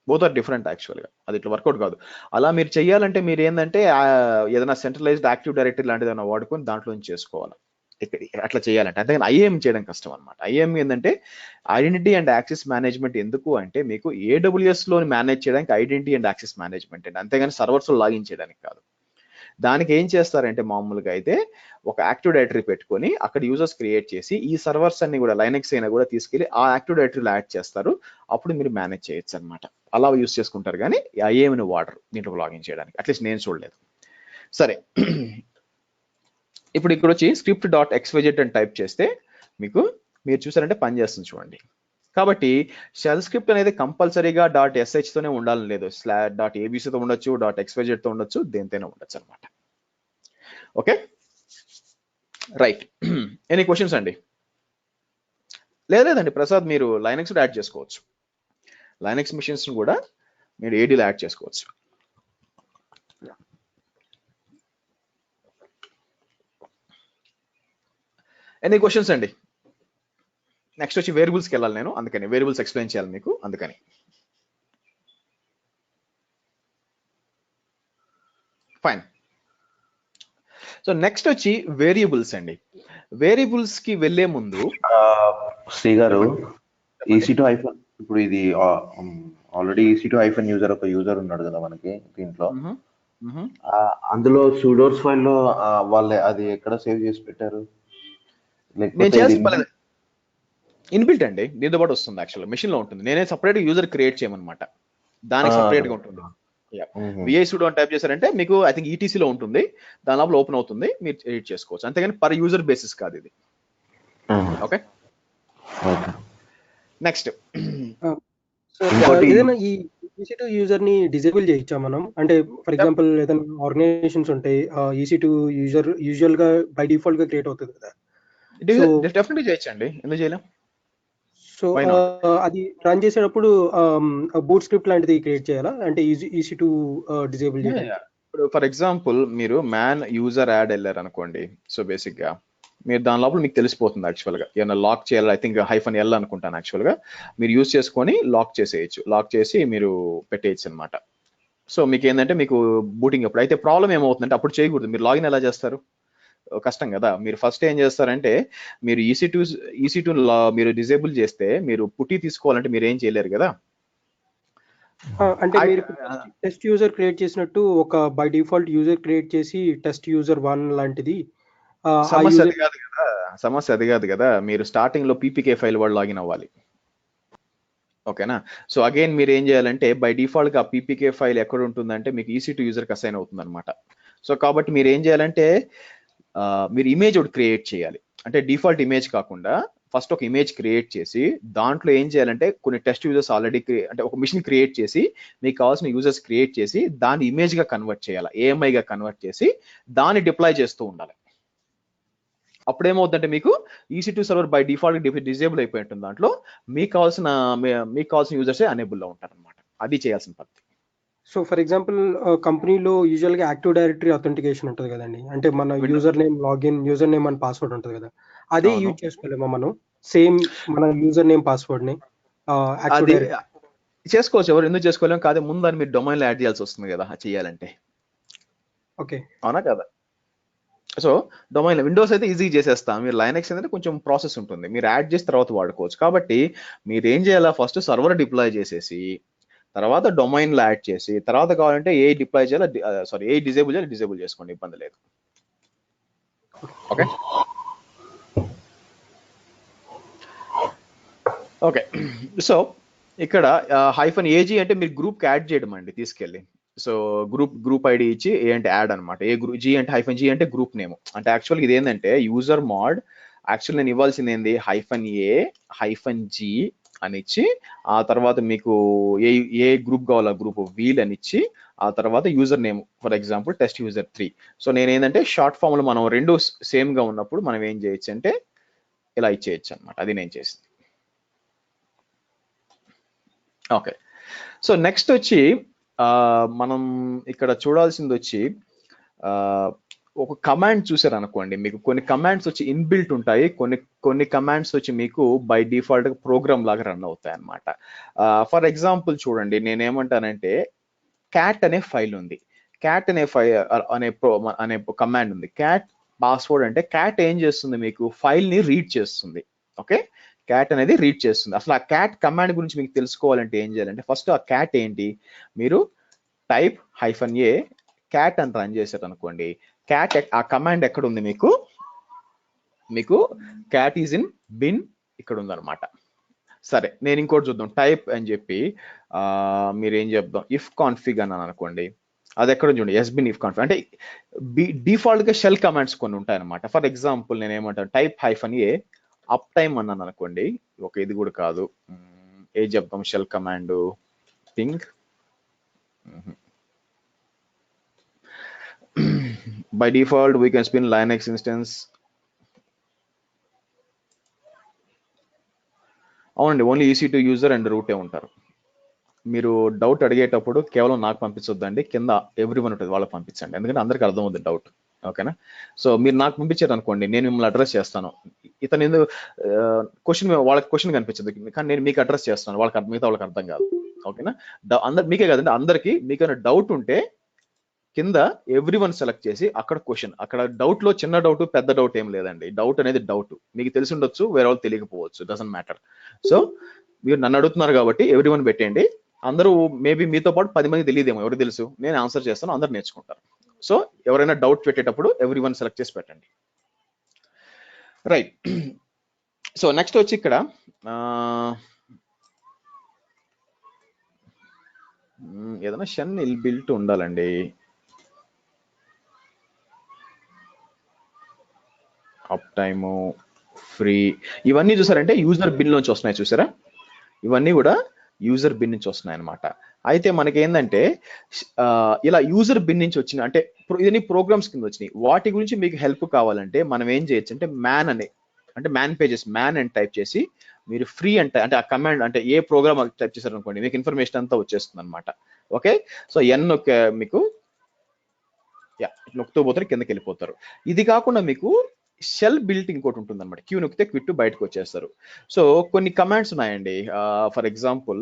బోత్ ఆర్ డిఫరెంట్ యాక్చువల్గా. అది ఇట్లా వర్కౌట్ కాదు. అలా మీరు చెయ్యాలంటే మీరు ఏంటంటే ఏదైనా సెంట్రలైజ్డ్ యాక్టివ్ డైరెక్టరీ లాంటిది ఏమైనా వాడుకొని దాంట్లో నుంచి చేసుకోవాలి అట్లా చేయాలంటే. అంతేగాని ఐఏఎం చేయడం కష్టం అనమాట. ఐఏఎం ఏంటంటే ఐడెంటిటీ అండ్ యాక్సెస్ మేనేజ్మెంట్. ఎందుకు అంటే మీకు AWS లోని మేనేజ్ చేయడానికి ఐడెంటిటీ అండ్ యాక్సెస్ మేనేజ్మెంట్ అండి, అంతేగాని సర్వర్స్ లో లాగిన్ చేయడానికి కాదు. దానికి ఏం చేస్తారంటే మామూలుగా అయితే ఒక యాక్టివ్ డైరెక్టరీ పెట్టుకొని అక్కడ యూజర్స్ క్రియేట్ చేసి ఈ సర్వర్స్ అన్ని కూడా లైనక్స్ అయినా కూడా తీసుకెళ్లి ఆ యాక్టివ్ డైరెక్టరీలో యాడ్ చేస్తారు. అప్పుడు మీరు మేనేజ్ చేయొచ్చు అనమాట. అలా యూజ్ చేసుకుంటారు కానీ ఐఏఎంని వాడరు దీంట్లో లాగిన్ చేయడానికి, అట్లీస్ట్ నేను చూడలేదు. సరే, ఇప్పుడు ఇక్కడ వచ్చి స్క్రిప్ట్ .xyz అని టైప్ చేస్తే మీరు చూసారంటే పని చేస్తుంది చూడండి. కాబట్టి షెల్ స్క్రిప్ట్ అనేది కంపల్సరీగా .sh తోనే ఉండాలని లేదు. .abc తో ఉండొచ్చు, .xyz తో ఉండొచ్చు, దేనితోనే ఉండొచ్చు అనమాట. Okay, right. ఎనీ క్వశ్చన్స్ అండి? లేదండి ప్రసాద్, మీరు లైనక్స్ యాడ్ చేసుకోవచ్చు. లైనక్స్ మిషన్స్ కూడా మీరు ADలో యాడ్ చేసుకోవచ్చు. ఎనీ క్వశ్చన్స్ అండి? నెక్స్ట్ వచ్చి వేరియబుల్స్కి వెళ్ళాలి నేను, అందుకని వేరియబుల్స్ ఎక్స్ప్లెయిన్ చేయాలి మీకు, అందుకని. ఫైన్. సో నెక్స్ట్ వచ్చి వేరియబుల్స్ అండి. వేరియబుల్స్ కి వెళ్లే ముందు శ్రీ గారు, EC2 హైఫన్ ఇప్పుడు ఇది ఆల్రెడీ EC2 హైఫన్ యూజర్ ఒక యూజర్ ఉన్నాడు కదా మనకి దీంట్లో. అందులో సూడోస్ ఫైల్లో వాళ్ళే అది ఎక్కడ సేవ్ చేసి పెట్టారు? ఇన్బిల్ట్ అండి, దీంతో పాటు వస్తుంది. యాక్చువల్ మెషిన్ లో ఉంటుంది. నేనే సపరేట్ యూజర్ క్రియేట్ చేయమన్నమాట, దానికి సపరేట్ గా ఉంటుంది. VI sudo అని టైప్ చేశారంటే మీకు ఐ థింక్ ETC లో ఉంటుంది, దాని లోపల ఓపెన్ అవుతుంది, మీరు ఎడిట్ చేసుకోవచ్చు. అంతేగాని పర్ యూజర్ బేసిస్ కాదు ఇది. Okay, next. ఏదైనా ఈ EC2 యూజర్ ని డిజేబుల్ చేయొచ్చా మనం? అంటే ఫర్ ఎగ్జాంపుల్ ఏదైనా ఆర్గనైజేషన్స్ ఉంటాయి, EC2 యూజర్ యూజువల్ గా బై డిఫాల్ట్ గా క్రియేట్ అవుతుంది కదా. డెఫినెట్లీ చేయొచ్చండి, ఎందుకు చేయలేం? సో అది రన్ చేసేటప్పుడు బూట్ స్క్రిప్ట్ లాంటిది క్రియేట్ చేయాలా అంటే EC2 డిజేబుల్ చేయాలి? ఇప్పుడు ఫర్ ఎగ్జాంపుల్ మీరు మ్యాన్ యూజర్ యాడ్ వెళ్ళారు అనుకోండి. సో బేసిక్ గా మీరు దాని లోపల మీకు తెలిసిపోతుంది యాక్చువల్గా ఏమైనా లాక్ చేయాలి. ఐ థింక్ -L అనుకుంటాను యాక్చువల్గా. మీరు యూజ్ చేసుకొని లాక్ చేసేయచ్చు, లాక్ చేసి మీరు పెట్టేయచ్చు అనమాట. సో మీకు ఏంటంటే మీకు బూటింగ్ అప్పుడు అయితే ప్రాబ్లం ఏమవుతుందంటే అప్పుడు చేయకూడదు. మీరు లాగిన్ ఎలా చేస్తారు? కష్టం కదా. మీరు ఫస్ట్ ఏం చేస్తారంటే మీరు EC2 మీరు డిజేబుల్ చేస్తే మీరు పుట్టి తీసుకోవాలంటే మీరు ఏం చేయలేరు కదా. అంటే మీరు టెస్ట్ యూజర్ క్రియేట్ చేసినట్టు ఒక బై డిఫాల్ట్ యూజర్ క్రియేట్ చేసి టెస్ట్ యూజర్ 1 లాంటిది. సమస్య అది కాదు కదా. మీరు స్టార్టింగ్ లో PPK ఫైల్ వాడు లాగిన్ అవ్వాలి. ఓకేనా. సో అగైన్ మీరు ఏం చేయాలంటే బై డిఫాల్ట్ గా PPK ఫైల్ ఎక్కడ ఉంటుందంటే మీకు EC2 యూజర్ కి అసైన్ అవుతుంది అనమాట. సో కాబట్టి మీరు ఏం చేయాలంటే మీరు ఇమేజ్ ఒకటి క్రియేట్ చేయాలి. అంటే డిఫాల్ట్ ఇమేజ్ కాకుండా ఫస్ట్ ఒక ఇమేజ్ క్రియేట్ చేసి దాంట్లో ఏం చేయాలంటే కొన్ని టెస్ట్ యూజర్స్ ఆల్రెడీ అంటే ఒక మిషన్ క్రియేట్ చేసి మీకు కావాల్సిన యూజర్స్ క్రియేట్ చేసి దాన్ని ఇమేజ్ గా కన్వర్ట్ చేయాలి, AMI గా కన్వర్ట్ చేసి దాన్ని డిప్లాయ్ చేస్తూ ఉండాలి. అప్పుడేమవుతుందంటే మీకు EC2 server by default disable అయిపోయి ఉంటుంది. దాంట్లో మీకు కావాల్సిన యూజర్సే అనేబుల్ లో ఉంటారు అనమాట. అది చేయాల్సిన పద్ధతి. సో ఫర్ ఎగ్జాంపుల్ కంపెనీలో యూజువల్గా యాక్టివ్ డైరెక్టరీ అథెంటికేషన్ ఉంటుంది కదండి, అంటే మన window user name login, user name and password ఉంటుంది కదా, అదే అవును. యూజ్ చేసుకోలేమా మనం? సేమ్ మన యూజర్ నేమ్ పాస్వర్డ్ని యాక్టివ్ అది డైరెక్టరీ. చేసుకోవచ్చు, ఎవరు ఎందుకు చేసుకోలేము కాదు, ముందు దాన్ని మీరు డొమైన్లో యాడ్ చేయాల్సి వస్తుంది కదా చేయాలంటే, ఓకే. అవునా కదా? సో డొమైన్ విండోస్ అయితే ఈజీ చేసేస్తాం, మీరు లైనక్స్ అయితే కొంచెం ప్రాసెస్ ఉంటుంది, మీరు యాడ్ చేసి తర్వాత వాడుకోవచ్చు. కాబట్టి మీరు ఏం చేయాలా, ఫస్ట్ సర్వర్ డిప్లాయ్ చేసేసి తర్వాత డొమైన్లో యాడ్ చేసి తర్వాత కావాలంటే ఏ డిప్లాయ్ చేయాలో సారీ ఏ డిజేబుల్ చేయాలి డిజేబుల్ చేసుకోండి, ఇబ్బంది లేదు. Okay okay. సో ఇక్కడ -AG అంటే మీరు గ్రూప్కి యాడ్ చేయడం అండి తీసుకెళ్ళి. సో గ్రూప్ ఐడి ఇచ్చి ఏ అంటే యాడ్ అనమాట, ఏ గ్రూప్, G అంటే -G అంటే గ్రూప్ నేమ్. అంటే యాక్చువల్గా ఇది ఏంటంటే యూజర్ మాడ్, యాక్చువల్ నేను ఇవ్వాల్సింది ఏంది -A-G అని ఇచ్చి ఆ తర్వాత మీకు ఏ గ్రూప్ కావాలో గ్రూప్ వీల్ అని ఇచ్చి ఆ తర్వాత user name, for example test user 3. So నేను ఏంటంటే షార్ట్ ఫామ్ లో మనం రెండు సేమ్ గా ఉన్నప్పుడు మనం ఏం చేయొచ్చు అంటే ఇలా ఇచ్చేయచ్చు అనమాట, అది నేను చేసింది. ఓకే. సో నెక్స్ట్ వచ్చి మనం ఇక్కడ చూడాల్సింది వచ్చి ఒక కమాండ్ చూసారు అనుకోండి, మీకు కొన్ని కమాండ్స్ వచ్చి ఇన్బిల్ట్ ఉంటాయి, కొన్ని కమాండ్స్ వచ్చి మీకు బై డిఫాల్ట్ ప్రోగ్రామ్ లాగా రన్ అవుతాయి అనమాట. ఫర్ ఎగ్జాంపుల్ చూడండి, నేనేమంటానంటే క్యాట్ అనే ఫైల్ ఉంది, క్యాట్ అనే కమాండ్ ఉంది. క్యాట్ పాస్వర్డ్ అంటే క్యాట్ ఏం చేస్తుంది, మీకు ఫైల్ ని రీడ్ చేస్తుంది. ఓకే, క్యాట్ అనేది రీడ్ చేస్తుంది. అసలు ఆ క్యాట్ కమాండ్ గురించి మీకు తెలుసుకోవాలంటే ఏం చేయాలంటే ఫస్ట్ ఆ క్యాట్ ఏంటి, మీరు టైప్ -A క్యాట్ అని రన్ చేశారు అనుకోండి, క్యాట్ ఆ కమాండ్ ఎక్కడ ఉంది, మీకు క్యాట్ ఈజ్ ఇన్ బిన్ ఇక్కడ ఉందన్నమాట. సరే నేను ఇంకోటి చూద్దాం, టైప్ అని చెప్పి మీరు ఏం చెప్దాం ఇఫ్ కాన్ఫిగ్ అన్నాను అనుకోండి, అది ఎక్కడ చూడండి ఎస్బిన్ ఇఫ్ కాన్ఫిగ్ అంటే డిఫాల్ట్ గా షెల్ కమాండ్స్ కొన్ని ఉంటాయి అనమాట. ఫర్ ఎగ్జాంపుల్ నేను ఏమంటాను టైప్ -A అప్ టైమ్ అన్నాను అనుకోండి, ఒక ఇది కూడా కాదు, ఏం చెప్దాం shell command ping by default we can spin Linux instance. అవునండి, ఓన్లీ EC2 యూజర్ అండ్ రూటే ఉంటారు. మీరు డౌట్ అడిగేటప్పుడు కేవలం నాకు పంపించొద్దండి, కింద ఎవ్రీవన్ ఉంటుంది వాళ్ళకి పంపించండి, ఎందుకంటే అందరికి అర్థం అవుతుంది డౌట్. ఓకేనా? సో మీరు నాకు పంపించారు అనుకోండి, నేను మిమ్మల్ని అడ్రస్ చేస్తాను. ఇతను ఎందుకు క్వశ్చన్ వాళ్ళకి క్వశ్చన్ కనిపించదు, కానీ నేను మీకు అడ్రస్ చేస్తాను, మిగతా వాళ్ళకి అర్థం కాదు. ఓకేనా? మీకే కదండి అందరికి, మీకైనా డౌట్ ఉంటే కింద ఎవ్రీవన్ సెలెక్ట్ చేసి అక్కడ క్వశ్చన్, అక్కడ డౌట్ లో చిన్న డౌట్ పెద్ద డౌట్ ఏం లేదండి, డౌట్ అనేది డౌట్, మీకు తెలిసి ఉండొచ్చు వేరే వాళ్ళు తెలియకపోవచ్చు, డజంట్ మ్యాటర్. సో మీరు నన్ను అడుగుతున్నారు కాబట్టి ఎవ్రీవన్ పెట్టండి, అందరూ మేబీ మీతో పాటు 10 మంది తెలియదేమో, ఎవరికి తెలుసు, నేను ఆన్సర్ చేస్తాను, అందరు నేర్చుకుంటారు. సో ఎవరైనా డౌట్ పెట్టేటప్పుడు ఎవ్రీవన్ సెలెక్ట్ చేసి పెట్టండి. రైట్. సో నెక్స్ట్ వచ్చి ఇక్కడ ఏదైనా షెల్ ఇన్బిల్ట్ ఉండాలండి. అప్ టైము, ఫ్రీ, ఇవన్నీ చూసారంటే యూజర్ బిన్ నుంచి వస్తున్నాయి, చూసారా? ఇవన్నీ కూడా యూజర్ బిన్ నుంచి వస్తున్నాయి అనమాట. అయితే మనకి ఏంటంటే ఇలా యూజర్ బిన్ నుంచి వచ్చిన అంటే ఇవన్నీ ప్రోగ్రామ్స్ కింద వచ్చినాయి. వాటి గురించి మీకు హెల్ప్ కావాలంటే మనం ఏం చేయొచ్చు అంటే మ్యాన్ పేజెస్ అని టైప్ చేసి మీరు ఫ్రీ అంటే ఆ కమాండ్ అంటే ఏ ప్రోగ్రామ్ టైప్ చేశారు అనుకోండి, మీకు ఇన్ఫర్మేషన్ అంతా వచ్చేస్తుంది అనమాట. ఓకే, సో మీకు నొక్కుతూ పోతారు, కిందకి వెళ్ళిపోతారు. ఇది కాకుండా మీకు షెల్ బిల్ట్ ఇంకోటి ఉంటుంది అనమాట, క్యూ నొక్కితే క్విట్ బయటకు వచ్చేస్తారు. సో కొన్ని కమాండ్స్ ఉన్నాయండి, ఫర్ ఎగ్జాంపుల్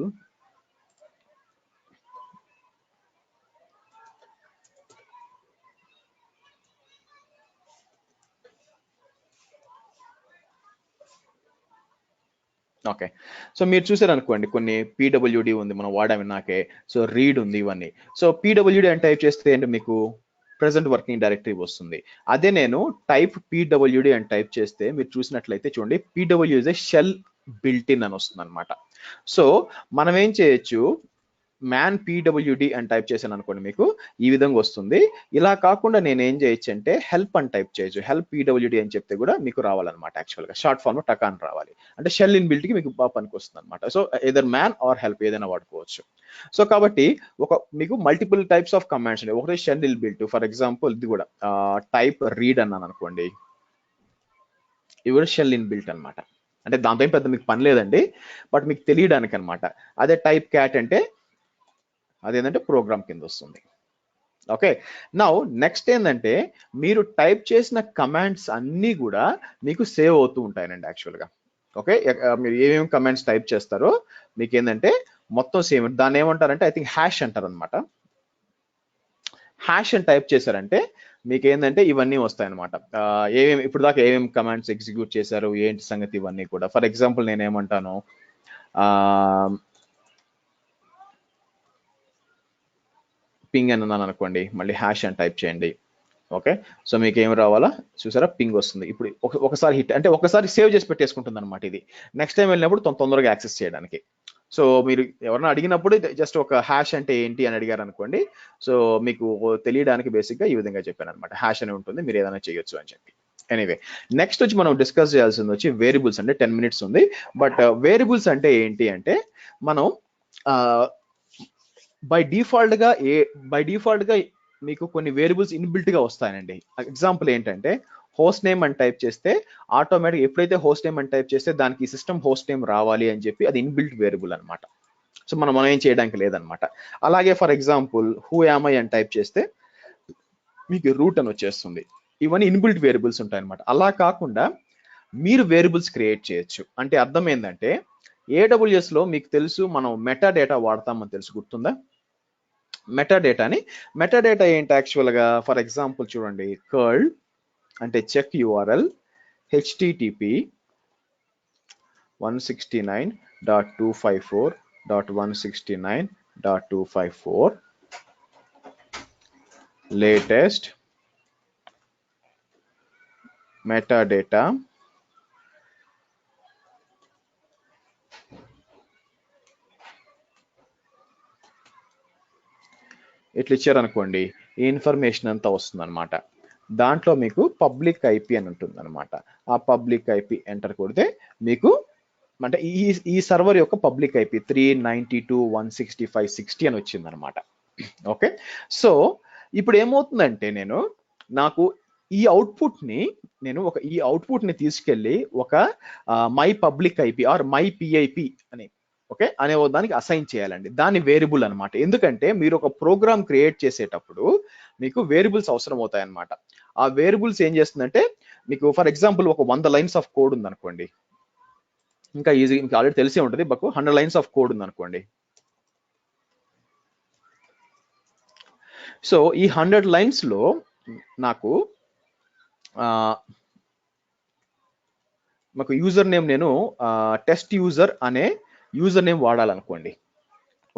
ఓకే, సో మీరు చూసారు అనుకోండి కొన్ని PWD ఉంది, మనం వాడాము నాకే. సో రీడ్ ఉంది, ఇవన్నీ. సో PWD అని టైప్ చేస్తే ఏంటి మీకు ప్రెసెంట్ వర్కింగ్ డైరెక్టరీ వస్తుంది. అదే నేను టైప్ PWD అని టైప్ చేస్తే మీరు చూసినట్లయితే చూడండి PWD షెల్ బిల్ట్ ఇన్ అని వస్తుంది అనమాట. సో మనం ఏం చేయొచ్చు, మ్యాన్ PWD అని టైప్ చేశాను అనుకోండి, మీకు ఈ విధంగా వస్తుంది. ఇలా కాకుండా నేను ఏం చేయొచ్చు అంటే హెల్ప్ అని టైప్ చేయొచ్చు, హెల్ప్ PWD అని చెప్తే కూడా మీకు రావాలన్నమాట. యాక్చువల్గా షార్ట్ ఫామ్ లో టకాన్ రావాలి, అంటే షెల్ ఇన్ బిల్ట్ కి మీకు బాగా పనికి వస్తుంది అనమాట. So either man or help ఏదైనా వాడుకోవచ్చు. సో కాబట్టి మీకు మల్టిపుల్ టైప్స్ ఆఫ్ కమాండ్స్ ఉన్నాయి. ఒకటి shell in built, for example ఇది కూడా టైప్ రీడ్ అన్నాను అనుకోండి, ఇది కూడా షెల్ ఇన్ బిల్ట్ అనమాట. అంటే దాంతో ఏం పెద్ద మీకు పని లేదండి, బట్ మీకు తెలియడానికి అనమాట. అదే టైప్ క్యాట్ అంటే అదేంటంటే ప్రోగ్రామ్ కింద వస్తుంది. ఓకే, నౌ నెక్స్ట్ ఏంటంటే మీరు టైప్ చేసిన కమాండ్స్ అన్నీ కూడా మీకు సేవ్ అవుతూ ఉంటాయనండి యాక్చువల్గా. ఓకే, మీరు ఏమేమి కమాండ్స్ టైప్ చేస్తారో మీకు ఏంటంటే మొత్తం సేమ్. దాన్ని ఏమంటారంటే ఐ థింక్ హ్యాష్ అంటారు అనమాట. హ్యాష్ అని టైప్ చేశారంటే మీకు ఏంటంటే ఇవన్నీ వస్తాయి అనమాట. ఏమేమి ఇప్పుడు దాకా ఏమేమి కమాండ్స్ ఎగ్జిక్యూట్ చేశారు ఏంటి సంగతి ఇవన్నీ కూడా. ఫర్ ఎగ్జాంపుల్ నేను ఏమంటాను, పింగ్ అని అన్నాను అనుకోండి, మళ్ళీ హ్యాష్ అని టైప్ చేయండి. ఓకే, సో మీకు ఏం రావాలా చూసారా, పింగ్ వస్తుంది. ఇప్పుడు ఒకసారి హిట్ అంటే ఒకసారి సేవ్ చేసి పెట్టేసుకుంటుంది అనమాట ఇది. నెక్స్ట్ టైం వెళ్ళినప్పుడు తొందరగా యాక్సెస్ చేయడానికి. సో మీరు ఎవరైనా అడిగినప్పుడు జస్ట్ ఒక హ్యాష్ అంటే ఏంటి అని అడిగారు అనుకోండి, సో మీకు తెలియడానికి బేసిక్గా ఈ విధంగా చెప్పాను అనమాట. హ్యాష్ అని ఉంటుంది, మీరు ఏదైనా చేయొచ్చు అని చెప్పి. ఎనీవే, నెక్స్ట్ వచ్చి మనం డిస్కస్ చేయాల్సింది వచ్చి వేరియబుల్స్. అంటే 10 minutes ఉంది, బట్ వేరియబుల్స్ అంటే ఏంటి అంటే మనం బై డిఫాల్ట్ గా మీకు కొన్ని వేరియబుల్స్ ఇన్బిల్ట్ గా వస్తాయండి. ఎగ్జాంపుల్ ఏంటంటే హోస్ట్ నేమ్ అని టైప్ చేస్తే ఆటోమేటిక్ ఎప్పుడైతే హోస్ట్ నేమ్ అని టైప్ చేస్తే దానికి సిస్టమ్ హోస్ట్ నేమ్ రావాలి అని చెప్పి అది ఇన్బిల్ట్ వేరియబుల్ అనమాట. సో మనం ఏం చేయడానికి లేదనమాట. అలాగే for example who am I అని టైప్ చేస్తే మీకు రూట్ అని వచ్చేస్తుంది. ఇవన్నీ ఇన్బిల్ట్ వేరియబుల్స్ ఉంటాయి అనమాట. అలా కాకుండా మీరు వేరియబుల్స్ క్రియేట్ చేయొచ్చు. అంటే అర్థం ఏంటంటే AWS లో మీకు తెలుసు మనం మెటా డేటా వాడతామని తెలుసు, గుర్తుందా? మెటా డేటా ఏంటి యాక్చువల్గా? ఫర్ ఎగ్జాంపుల్ చూడండి, కర్ల్ అంటే check URL http 169.254.169.254 latest metadata ఇట్లా ఇచ్చారనుకోండి, ఈ ఇన్ఫర్మేషన్ అంతా వస్తుంది అనమాట. దాంట్లో మీకు పబ్లిక్ IP అని ఉంటుంది అనమాట. ఆ పబ్లిక్ IP ఎంటర్ కొడితే మీకు అంటే ఈ సర్వర్ యొక్క పబ్లిక్ IP 392.165.60 అని వచ్చింది అనమాట. ఓకే, సో ఇప్పుడు ఏమవుతుందంటే నాకు ఈ అవుట్పుట్ ని తీసుకెళ్ళి ఒక my public IP or my PIP అని అనే దానికి అసైన్ చేయాలండి. దాని వేరియబుల్ అనమాట. ఎందుకంటే మీరు ఒక ప్రోగ్రామ్ క్రియేట్ చేసేటప్పుడు మీకు వేరియబుల్స్ అవసరం అవుతాయి అనమాట. ఆ వేరియబుల్స్ ఏం చేస్తుందంటే మీకు ఫర్ ఎగ్జాంపుల్ ఒక 100 lines ఆఫ్ కోడ్ ఉంది అనుకోండి, ఇంకా ఈజీ మీకు ఆల్రెడీ తెలిసే ఉంటుంది. బట్ 100 lines ఆఫ్ కోడ్ ఉంది అనుకోండి. సో ఈ 100 lines లో నాకు యూజర్ నేమ్ టెస్ట్ యూజర్ అనే యూజర్ నేమ్ వాడాలనుకోండి.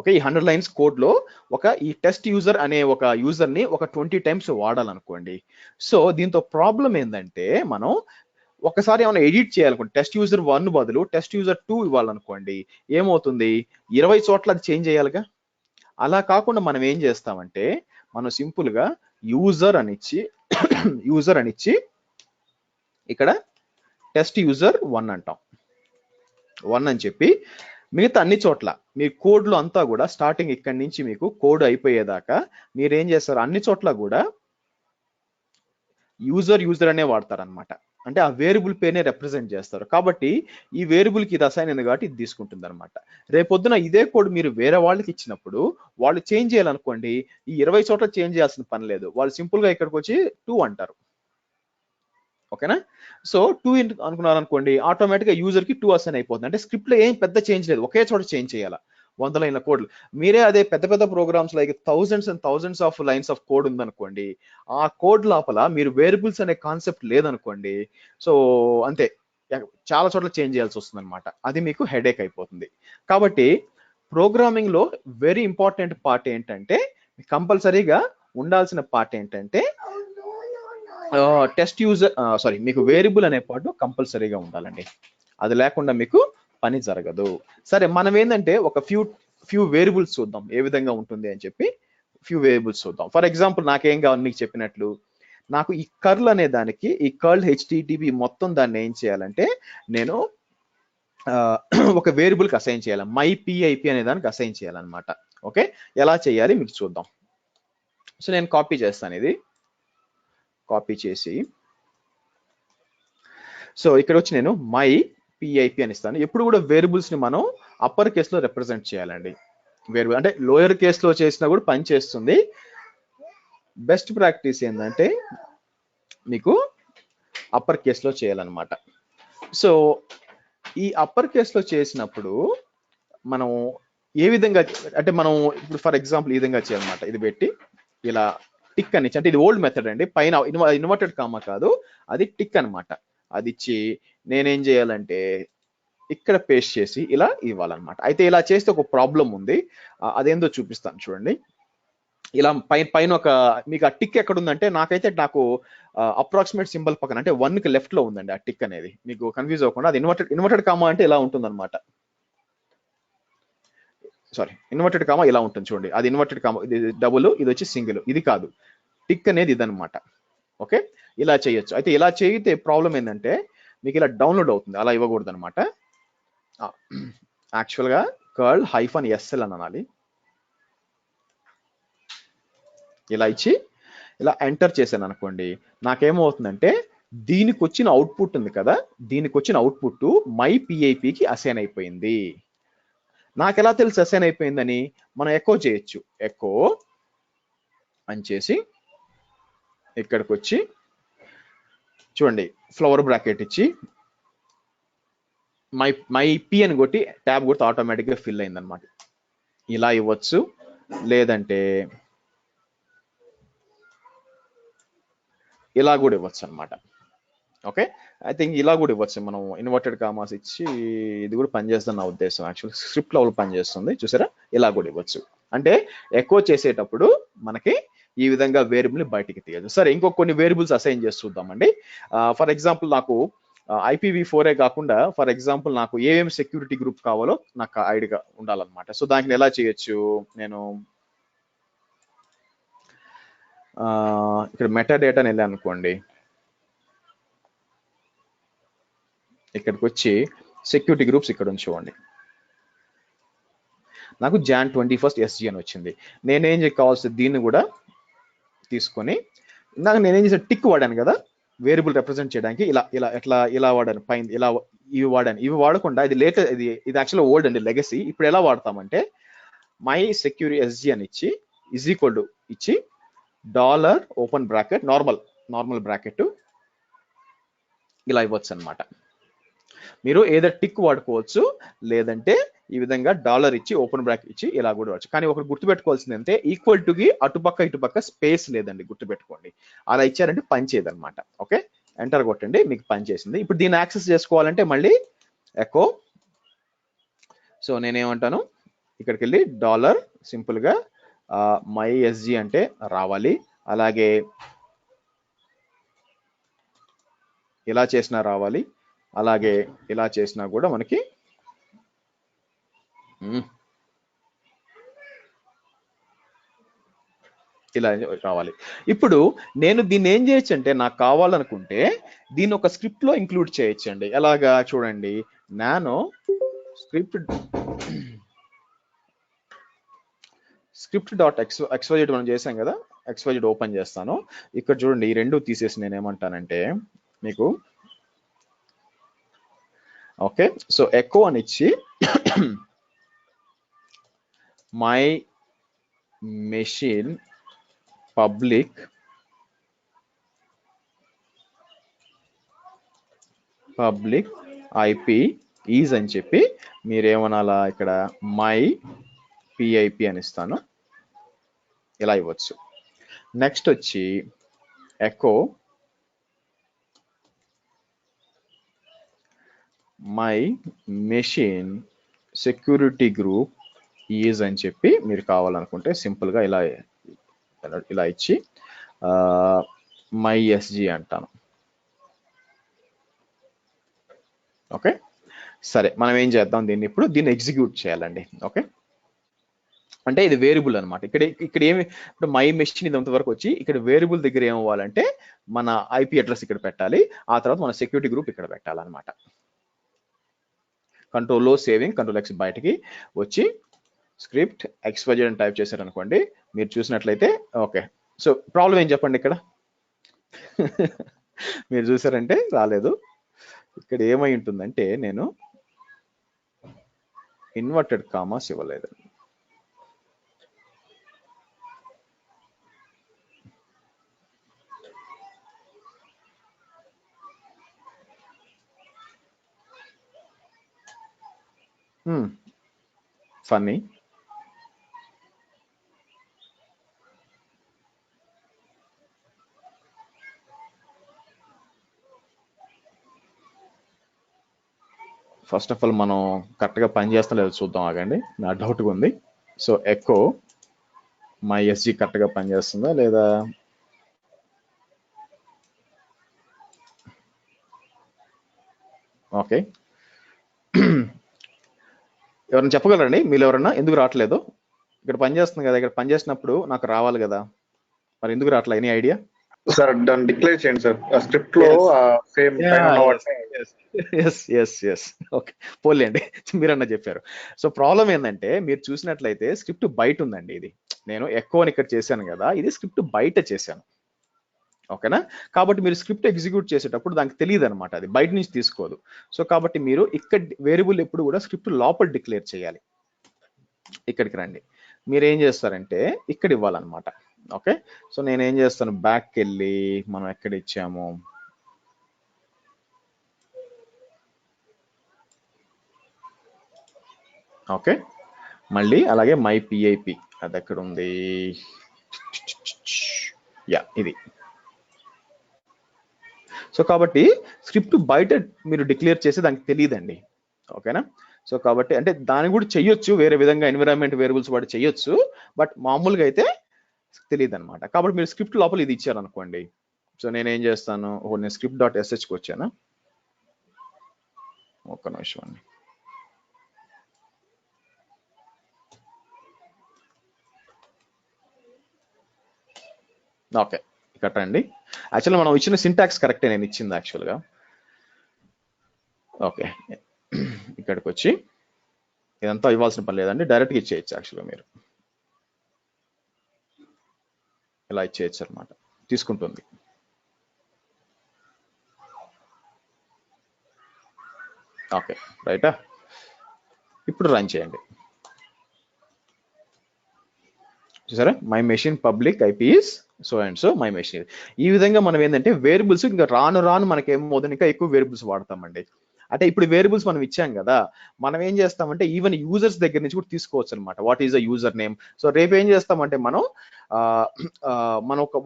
ఓకే, ఈ 100 lines కోడ్ లో ఈ టెస్ట్ యూజర్ అనే ఒక యూజర్ ని ఒక 20 times వాడాలనుకోండి. సో దీంతో ప్రాబ్లం ఏంటంటే మనం ఒకసారి ఏమైనా ఎడిట్ చేయాలనుకోండి, టెస్ట్ యూజర్ 1 బదులు టెస్ట్ యూజర్ 2 ఇవ్వాలనుకోండి, ఏమవుతుంది 20 చోట్ల అది చేంజ్ చేయాలిగా. అలా కాకుండా మనం ఏం చేస్తామంటే మనం సింపుల్ గా యూజర్ అనిచ్చి ఇక్కడ టెస్ట్ యూజర్ 1 అంటాం. 1 అని చెప్పి మిగతా అన్ని చోట్ల మీ కోడ్లో అంతా కూడా స్టార్టింగ్ ఇక్కడి నుంచి మీకు కోడ్ అయిపోయేదాకా మీరు ఏం చేస్తారు, అన్ని చోట్ల కూడా యూజర్ అనే వాడతారనమాట. అంటే ఆ వేరియబుల్ పేరునే రిప్రజెంట్ చేస్తారు. కాబట్టి ఈ వేరియబుల్ కి ఇది అసైన్ అయింది కాబట్టి ఇది తీసుకుంటుంది అనమాట. రేపొద్దున ఇదే కోడ్ మీరు వేరే వాళ్ళకి ఇచ్చినప్పుడు వాళ్ళు చేంజ్ చేయాలనుకోండి, ఈ 20 చోట్ల చేంజ్ చేయాల్సిన పని లేదు. వాళ్ళు సింపుల్ గా ఇక్కడికి వచ్చి 2 అంటారు. ఓకేనా? సో 2 అనుకున్నారు అనుకోండి, ఆటోమేటిక్ గా యూజర్ కి 2 అసైన్ అయిపోతుంది. అంటే స్క్రిప్ట్ లో ఏం పెద్ద చేంజ్ లేదు, ఒకే చోట చేంజ్ చేయాలా 100 లైన్ల కోడ్. మీరే అదే పెద్ద programs like thousands of lines of code ఉందనుకోండి, ఆ కోడ్ లోపల మీరు వేరియబుల్స్ అనే కాన్సెప్ట్ లేదనుకోండి, సో అంతే చాలా చోట్ల చేంజ్ చేయాల్సి వస్తుంది అనమాట. అది మీకు హెడేక్ అయిపోతుంది. కాబట్టి ప్రోగ్రామింగ్ లో వెరీ ఇంపార్టెంట్ పార్ట్ ఏంటంటే, కంపల్సరీగా ఉండాల్సిన పార్ట్ ఏంటంటే టెస్ట్ యూజర్ మీకు వేరియబుల్ అనే పార్ట్ కంపల్సరీగా ఉండాలండి. అది లేకుండా మీకు పని జరగదు. సరే, మనం ఏంటంటే ఒక ఫ్యూ వేరియబుల్స్ చూద్దాం ఏ విధంగా ఉంటుంది అని చెప్పి. ఫ్యూ వేరియబుల్స్ చూద్దాం. ఫర్ ఎగ్జాంపుల్ నాకేం కావాలి, మీకు చెప్పినట్లు నాకు ఈ కర్ల్ అనే దానికి ఈ కర్ల్ HTTP మొత్తం దాన్ని ఏం చేయాలంటే నేను ఒక వేరియబుల్కి అసైన్ చేయాలి, మై PIP అనే దానికి అసైన్ చేయాలన్నమాట. ఓకే, ఎలా చేయాలి మీకు చూద్దాం. సో నేను కాపీ చేస్తాను, ఇది కాపీ చేసి సో ఇక్కడ వచ్చి నేను మై PIP అని ఇస్తాను. ఎప్పుడు కూడా వేరియబుల్స్ ని మనం అప్పర్ కేస్ లో రిప్రజెంట్ చేయాలండి. వేరియబుల్ అంటే లోయర్ కేసులో చేసినా కూడా పని చేస్తుంది. బెస్ట్ ప్రాక్టీస్ ఏంటంటే మీకు అప్పర్ కేసులో చేయాలన్నమాట. సో ఈ అప్పర్ కేసులో చేసినప్పుడు మనం ఏ విధంగా అంటే మనం ఇప్పుడు ఫర్ ఎగ్జాంపుల్ ఈ విధంగా చేయాలన్నమాట. ఇది పెట్టి ఇలా టిక్ అని అంటే ఇది ఓల్డ్ మెథడ్ అండి. పైన ఇన్వర్టెడ్ కామా కాదు, అది టిక్ అన్నమాట. అది ఇచ్చి నేనేం చేయాలంటే ఇక్కడ పేస్ట్ చేసి ఇలా ఇవ్వాలన్నమాట. అయితే ఇలా చేస్తే ఒక ప్రాబ్లం ఉంది, అదేందో చూపిస్తాను చూడండి. ఇలా పైన ఒక మీకు ఆ టిక్ ఎక్కడ ఉందంటే నాకు అప్రాక్సిమేట్ సింబల్ పక్కన అంటే 1 కి లెఫ్ట్ లో ఉందండి ఆ టిక్ అనేది. మీకు కన్ఫ్యూజ్ అవ్వకుండా అది ఇన్వర్టెడ్ కామా అంటే ఇలా ఉంటుందన్నమాట. సారీ, ఇన్వర్టెడ్ కామా ఇలా ఉంటుంది చూడండి. అది ఇన్వర్టెడ్ కామా, ఇది డబుల్, ఇది వచ్చి సింగిల్, ఇది కాదు. టిక్ అనేది ఇదన్నమాట. ఓకే, ఇలా చేయొచ్చు. అయితే ఇలా చేయితే ప్రాబ్లం ఏంటంటే మీకు ఇలా డౌన్లోడ్ అవుతుంది, అలా ఇవ్వకూడదు అనమాట. యాక్చువల్గా curl-sl అని అనాలి. ఇలా ఇచ్చి ఇలా ఎంటర్ చేశాను అనుకోండి, నాకేమవుతుందంటే దీనికి వచ్చిన అవుట్పుట్ ఉంది కదా, దీనికి వచ్చిన అవుట్పుట్ మై పిఐపికి అసైన్ అయిపోయింది. నాకు ఎలా తెలుసు అసైన్ అయిపోయిందని? మనం ఎకో చేయొచ్చు. ఎకో అని చేసి ఇక్కడికి వచ్చి చూడండి, ఫ్లవర్ బ్రాకెట్ ఇచ్చి మై పి అని కొట్టి ట్యాబ్ కొడితే ఆటోమేటిక్గా ఫిల్ అయింది అనమాట. ఇలా ఇవ్వచ్చు, లేదంటే ఇలా కూడా ఇవ్వచ్చు అనమాట. ఓకే, ఐ థింక్ ఇలా కూడా ఇవ్వచ్చు. మనం ఇన్వర్టెడ్ కామాస్ ఇచ్చి ఇది కూడా పనిచేస్తుంది నా ఉద్దేశం. యాక్చువల్ స్క్రిప్ట్ లెవెల్ పనిచేస్తుంది, చూసారా? ఇలా కూడా ఇవ్వచ్చు. అంటే ఎకో చేసేటప్పుడు మనకి ఈ విధంగా వేరియబుల్ని బయటికి తీయచ్చు. సరే, ఇంకో కొన్ని వేరియబుల్స్ అసైన్ చేసి చూద్దామండి. ఫర్ ఎగ్జాంపుల్ నాకు IPv4 కాకుండా ఫర్ ఎగ్జాంపుల్ నాకు ఏమేమి సెక్యూరిటీ గ్రూప్ కావాలో నాకు ఐడిగా ఉండాలన్నమాట. సో దానికి ఎలా చేయొచ్చు? నేను ఇక్కడ మెటా డేటాని వెళ్ళాను అనుకోండి, ఇక్కడికి వచ్చి సెక్యూరిటీ గ్రూప్స్ ఇక్కడ ఉంచుకోండి. నాకు Jan 21st SG అని వచ్చింది. నేనేం కావాల్సింది దీన్ని కూడా తీసుకొని ఇందాక నేనేం చేసాను, టిక్ వాడాను కదా వేరియబుల్ రిప్రజెంట్ చేయడానికి. ఇలా వాడాను, పైన ఇలా ఇవి వాడాను. ఇవి వాడకుండా ఇది లేటెస్ట్, ఇది యాక్చువల్గా ఓల్డ్ అండి, లెగసీ. ఇప్పుడు ఎలా వాడతామంటే మై సెక్యూరిటీ SG అని ఇచ్చి ఈజ్ ఈక్వల్ టు ఇచ్చి dollar open bracket normal bracket ఇలా ఇవ్వచ్చు అనమాట. మీరు ఏదో టిక్ వాడుకోవచ్చు, లేదంటే ఈ విధంగా డాలర్ ఇచ్చి ఓపెన్ బ్రాకెట్ ఇచ్చి ఇలా కూడా వాడచ్చు. కానీ ఒకటి గుర్తుపెట్టుకోవాల్సింది అంటే ఈక్వల్ టుకి అటుపక్క ఇటుపక్క స్పేస్ లేదండి, గుర్తుపెట్టుకోండి. అలా ఇచ్చారంటే పని చేయదన్నమాట. ఓకే, ఎంటర్ కొట్టండి, మీకు పని చేసింది. ఇప్పుడు దీన్ని యాక్సెస్ చేసుకోవాలంటే మళ్ళీ ఎకో. సో నేనేమంటాను, ఇక్కడికి వెళ్ళి డాలర్ సింపుల్గా మై SG అంటే రావాలి. అలాగే ఇలా చేసినా రావాలి, అలాగే ఇలా చేసినా కూడా మనకి ఇలా రావాలి. ఇప్పుడు నేను దీన్ని ఏం చేయొచ్చు అంటే, నాకు కావాలనుకుంటే దీన్ని ఒక స్క్రిప్ట్ లో ఇంక్లూడ్ చేయొచ్చు అండి. ఎలాగా చూడండి, నానో స్క్రిప్ట్ డాట్ XYZ మనం చేసాం కదా, XYZ ఓపెన్ చేస్తాను. ఇక్కడ చూడండి, ఈ రెండు తీసేసి నేను ఏమంటానంటే మీకు ఓకే, సో ఎకో అని ఇచ్చి my machine public IP is అని చెప్పి మీరేమనాలా, ఇక్కడ మై PIP అని ఇస్తాను. ఇలా ఇవ్వచ్చు. నెక్స్ట్ వచ్చి echo my machine security group is అని చెప్పి మీరు కావాలనుకుంటే సింపుల్గా ఇలా ఇచ్చి మై SG అంటాను. ఓకే, సరే, మనం ఏం చేద్దాం, దీన్ని ఎగ్జిక్యూట్ చేయాలండి. ఓకే, అంటే ఇది వేరియబుల్ అనమాట. ఇక్కడ ఏమి, ఇప్పుడు మై మెషిన్ ఇదంత వరకు వచ్చి ఇక్కడ వేరియబుల్ దగ్గర ఏమవ్వాలంటే మన IP అడ్రస్ ఇక్కడ పెట్టాలి, ఆ తర్వాత మన సెక్యూరిటీ గ్రూప్ ఇక్కడ పెట్టాలన్నమాట. కంట్రోల్లో సేవింగ్, Ctrl-X బయటికి వచ్చి స్క్రిప్ట్ XYZ అని టైప్ చేశారనుకోండి, మీరు చూసినట్లయితే ఓకే. సో ప్రాబ్లం ఏం చెప్పండి ఇక్కడ? మీరు చూసారంటే రాలేదు. ఇక్కడ ఏమై ఉంటుందంటే నేను ఇన్వర్టెడ్ కామాస్ ఇవ్వలేదు. ఫన్నీ. ఫస్ట్ ఆఫ్ ఆల్ మనం కరెక్ట్గా పని చేస్తా లేదో చూద్దాం, ఆగండి, నా డౌట్గా ఉంది. సో ఎకో మై ఎస్జీ కరెక్ట్గా పనిచేస్తుందా లేదా? ఓకే, ఎవరైనా చెప్పగలరండి మీరు ఎవరన్నా ఎందుకు రావట్లేదు? ఇక్కడ పనిచేస్తుంది కదా, ఇక్కడ పనిచేసినప్పుడు నాకు రావాలి కదా, మరి ఎందుకు రావట్లేదు? Any idea? సార్ దాన్ని డిక్లేర్ చేయండి సార్, ఆ స్క్రిప్ట్ లో సేమ్ పైన ఉన్న వాటిని. ఎస్ ఓకే, పోలేండి, మీరన్నా చెప్పారు. సో ప్రాబ్లం ఏంటంటే మీరు చూసినట్లయితే స్క్రిప్ట్ బయట ఉందండి. ఇది నేను ఎక్కువ ఇక్కడ చేశాను కదా, ఇది స్క్రిప్ట్ బయట చేశాను. ఓకేనా? కాబట్టి మీరు స్క్రిప్ట్ ఎగ్జిక్యూట్ చేసేటప్పుడు దానికి తెలియదు అనమాట, అది బయట నుంచి తీసుకోదు. సో కాబట్టి మీరు ఇక్కడ వేరియబుల్ ఎప్పుడు కూడా స్క్రిప్ట్ లోపల డిక్లేర్ చేయాలి. ఇక్కడికి రండి, మీరు ఏం చేస్తారంటే ఇక్కడ ఇవ్వాలన్నమాట. ఓకే, సో నేను ఏం చేస్తాను, బ్యాక్ వెళ్ళి మనం ఎక్కడ ఇచ్చాము, ఓకే, మళ్ళీ అలాగే మై పిఐపి అది ఎక్కడ ఉంది, యా ఇది. సో కాబట్టి స్క్రిప్ట్ బయట మీరు డిక్లేర్ చేసి దానికి తెలియదండి. ఓకేనా? సో కాబట్టి అంటే దాన్ని కూడా చెయ్యొచ్చు వేరే విధంగా, ఎన్విరాన్మెంట్ వేరియబుల్స్ వాడి చెయ్యొచ్చు, బట్ మామూలుగా అయితే తెలియదు అనమాట. కాబట్టి మీరు స్క్రిప్ట్ లోపల ఇది ఇచ్చారనుకోండి. సో నేనేం చేస్తాను, నేను స్క్రిప్ట్ డాట్ ఎస్హెచ్కి వచ్చాను, ఒక్క నిమిషం అండి. ఓకే, ఇక్కడ రండి. యాక్చువల్గా మనం ఇచ్చిన సింటాక్స్ కరెక్టే, నేను ఇచ్చింది యాక్చువల్గా. ఓకే, ఇక్కడికి వచ్చి ఇదంతా ఇవ్వాల్సిన పని లేదండి, డైరెక్ట్గా ఇచ్చేయచ్చు. యాక్చువల్గా మీరు ఇలా ఇచ్చేయచ్చు అనమాట, తీసుకుంటుంది. ఓకే రైటా, ఇప్పుడు రన్ చేయండి. చూసారా, my machine public IP is so and so my machine. ఈ విధంగా మనం ఏంటంటే వేరియబుల్స్ ఇంకా రాను రాను మనకి ఏమవుతుంది, ఇంకా ఎక్కువ వేరియబుల్స్ వాడతామండి. అంటే ఇప్పుడు వేరియబుల్స్ మనం ఇచ్చాం కదా, మనం ఏం చేస్తామంటే ఈవెన్ యూజర్స్ దగ్గర నుంచి కూడా తీసుకోవచ్చు అనమాట. What is the user name. So రేపు ఏం చేస్తామంటే మనం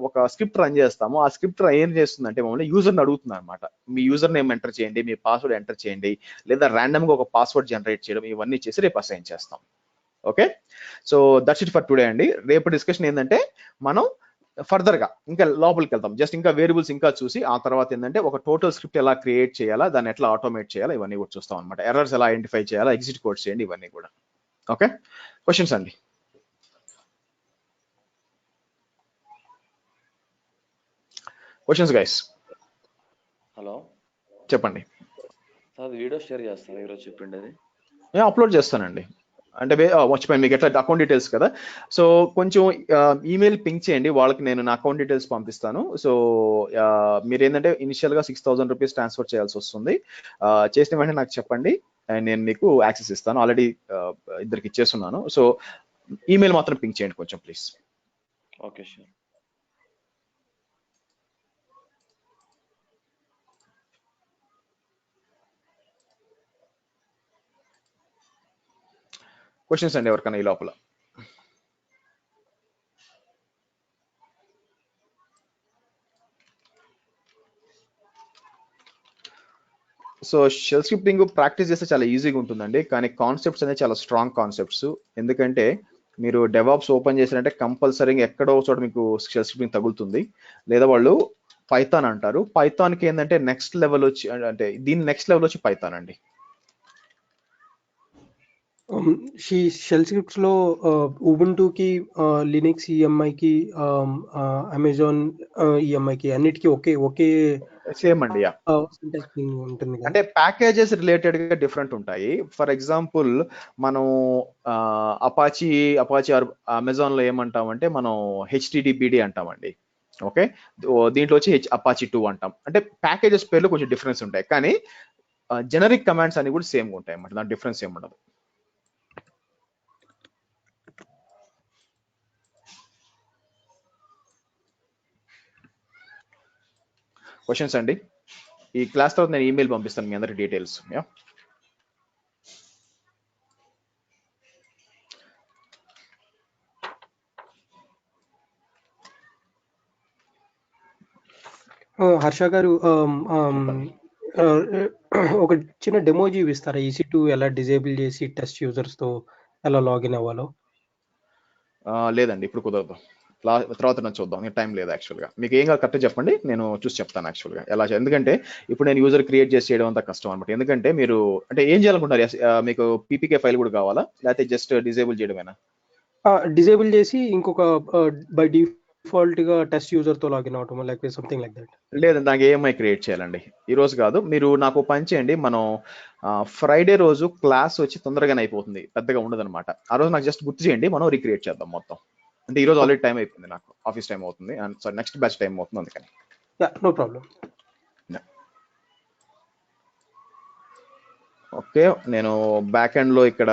ఒక స్క్రిప్ట్ రన్ చేస్తాము. ఆ స్క్రిప్ట్ ఏం చేస్తుందంటే మమ్మల్ని యూజర్ని అడుగుతుంది అనమాట, మీ యూజర్ నేమ్ ఎంటర్ చేయండి, మీ పాస్వర్డ్ ఎంటర్ చేయండి, లేదా ర్యాండమ్ గా ఒక పాస్వర్డ్ జనరేట్ చేయడం, ఇవన్నీ చేసి రేపు అసైన్ చేస్తాం. Okay, so that's it for today అండి. రేపు డిస్కషన్ ఏంటంటే మనం ఫర్దర్ గా ఇంకా లోపలికి వెళ్తాం, జస్ట్ ఇంకా వేరియబుల్స్ ఇంకా చూసి ఆ తర్వాత ఏంటంటే ఒక టోటల్ స్క్రిప్ట్ ఎలా క్రియేట్ చేయాలా, దాన్ని ఎట్లా ఆటోమేట్ చేయాలా, ఇవన్నీ కూడా చూస్తాం అనమాట. ఎర్రర్స్ ఎలా ఐడెంటిఫై చేయాలా, ఎగ్జిట్ కోడ్స్ చేయండి, ఇవన్నీ కూడా. ఓకే, క్వశ్చన్స్ అండి? Questions guys? హలో చెప్పండి. సార్ వీడియో షేర్ చేస్తాను ఈరోజు చెప్పిండి, అది అప్లోడ్ చేస్తానండి. అంటే మర్చిపోయాను, మీకు ఎట్లా అకౌంట్ డీటెయిల్స్ కదా, సో కొంచెం ఈమెయిల్ పింక్ చేయండి వాళ్ళకి, నేను నా అకౌంట్ డీటెయిల్స్ పంపిస్తాను. సో మీరు ఏంటంటే ఇనిషియల్ గా 6,000 రూపీస్ ట్రాన్స్ఫర్ చేయాల్సి వస్తుంది. చేసిన వెంటనే నాకు చెప్పండి, నేను మీకు యాక్సెస్ ఇస్తాను. ఆల్రెడీ ఇద్దరికి ఇచ్చేస్తున్నాను. సో ఈమెయిల్ మాత్రం పింక్ చేయండి కొంచెం ప్లీజ్. Okay sure. క్వశ్చన్స్ అండి ఎవరికైనా ఈ లోపల? సో షెల్ స్క్రిప్టింగ్ ప్రాక్టీస్ చేస్తే చాలా ఈజీగా ఉంటుందండి, కానీ కాన్సెప్ట్స్ అనేది చాలా స్ట్రాంగ్ కాన్సెప్ట్స్. ఎందుకంటే మీరు డెవాప్స్ ఓపెన్ చేశారంటే కంపల్సరీగా ఎక్కడో చోట మీకు షెల్ స్క్రిప్టింగ్ తగులుతుంది, లేదా వాళ్ళు పైథాన్ అంటారు. పైథాన్కి ఏంటంటే నెక్స్ట్ లెవెల్ వచ్చి, అంటే దీని నెక్స్ట్ లెవెల్ వచ్చి పైథాన్ అండి. షెల్ స్క్రిప్ట్స్ లో ఉబుంటుకి, లినక్స్ ఈఎంఐకి, అమెజాన్ ఈఎంఐకి అన్నిటికీ ఒకే సేమ్ అండి. ఉంటుంది. అంటే ప్యాకేజెస్ రిలేటెడ్ గా డిఫరెంట్ ఉంటాయి. ఫర్ ఎగ్జాంపుల్ మనం అపాచీ అమెజాన్ లో ఏమంటామంటే మనం HTTPD అంటామండి. ఓకే, దీంట్లో వచ్చి అపాచీ 2 అంటాం. అంటే ప్యాకేజెస్ పేర్లు కొంచెం డిఫరెన్స్ ఉంటాయి, కానీ జనరిక్ కమాండ్స్ అన్ని కూడా సేమ్ ఉంటాయి అన్నమాట, దాని డిఫరెన్స్ ఏమి ఉండదు. క్వశ్చన్స్ అండి? ఈ క్లాస్ తర్వాత నేను ఈమెయిల్ పంపిస్తాను మీ అందరికి డీటెయిల్స్. హర్ష గారు చెప్పండి. ఒక చిన్న డెమో చూపిస్తారా EC2 ఎలా డిజేబుల్ చేసి టెస్ట్ యూజర్స్ తో ఎలా లాగిన్ అవ్వాలో? లేదండి ఇప్పుడు కుదరదు. తర్వాత నేను చూద్దాం. నేను టైం లేదు యాక్చువల్గా. మీకు ఏం కరెక్ట్ చెప్పండి, నేను చూసి చెప్తాను యాక్చువల్గా ఎలా ఎందుకంటే ఇప్పుడు నేను యూజర్ క్రియేట్ చేసి చేయడం అంత కష్టం అనమాట. ఎందుకంటే మీరు అంటే ఏం చేయాలనుకుంటారు? మీకు పీపీకే ఫైల్ కూడా కావాలా, లేకపోతే జస్ట్ డిజేబుల్ చేయడమేనా? డిజేబుల్ చేసి ఇంకొక బై డిఫాల్ట్ గా టెస్ట్ యూజర్ తో లాగిన్ అవటం లేకపోతే సంథింగ్ లైక్ దట్. లేదు, దానికి ఏఎంఐ క్రియేట్ చేయాలండి. ఈ రోజు కాదు, మీరు నాకు పని చేయండి. మనం ఫ్రైడే రోజు క్లాస్ వచ్చి తొందరగానే అయిపోతుంది, పెద్దగా ఉండదన్నమాట. ఆ రోజు నాకు జస్ట్ గుర్తు చేయండి, మనం రీక్రియేట్ చేద్దాం మొత్తం. అంటే ఈ రోజు ఆల్రెడీ టైం అయిపోయింది, నాకు ఆఫీస్ టైం అవుతుంది, and sorry next batch time అవుతుంది, అందుకని. No problem. ఓకే, నేను బ్యాక్ ఎండ్ లో ఇక్కడ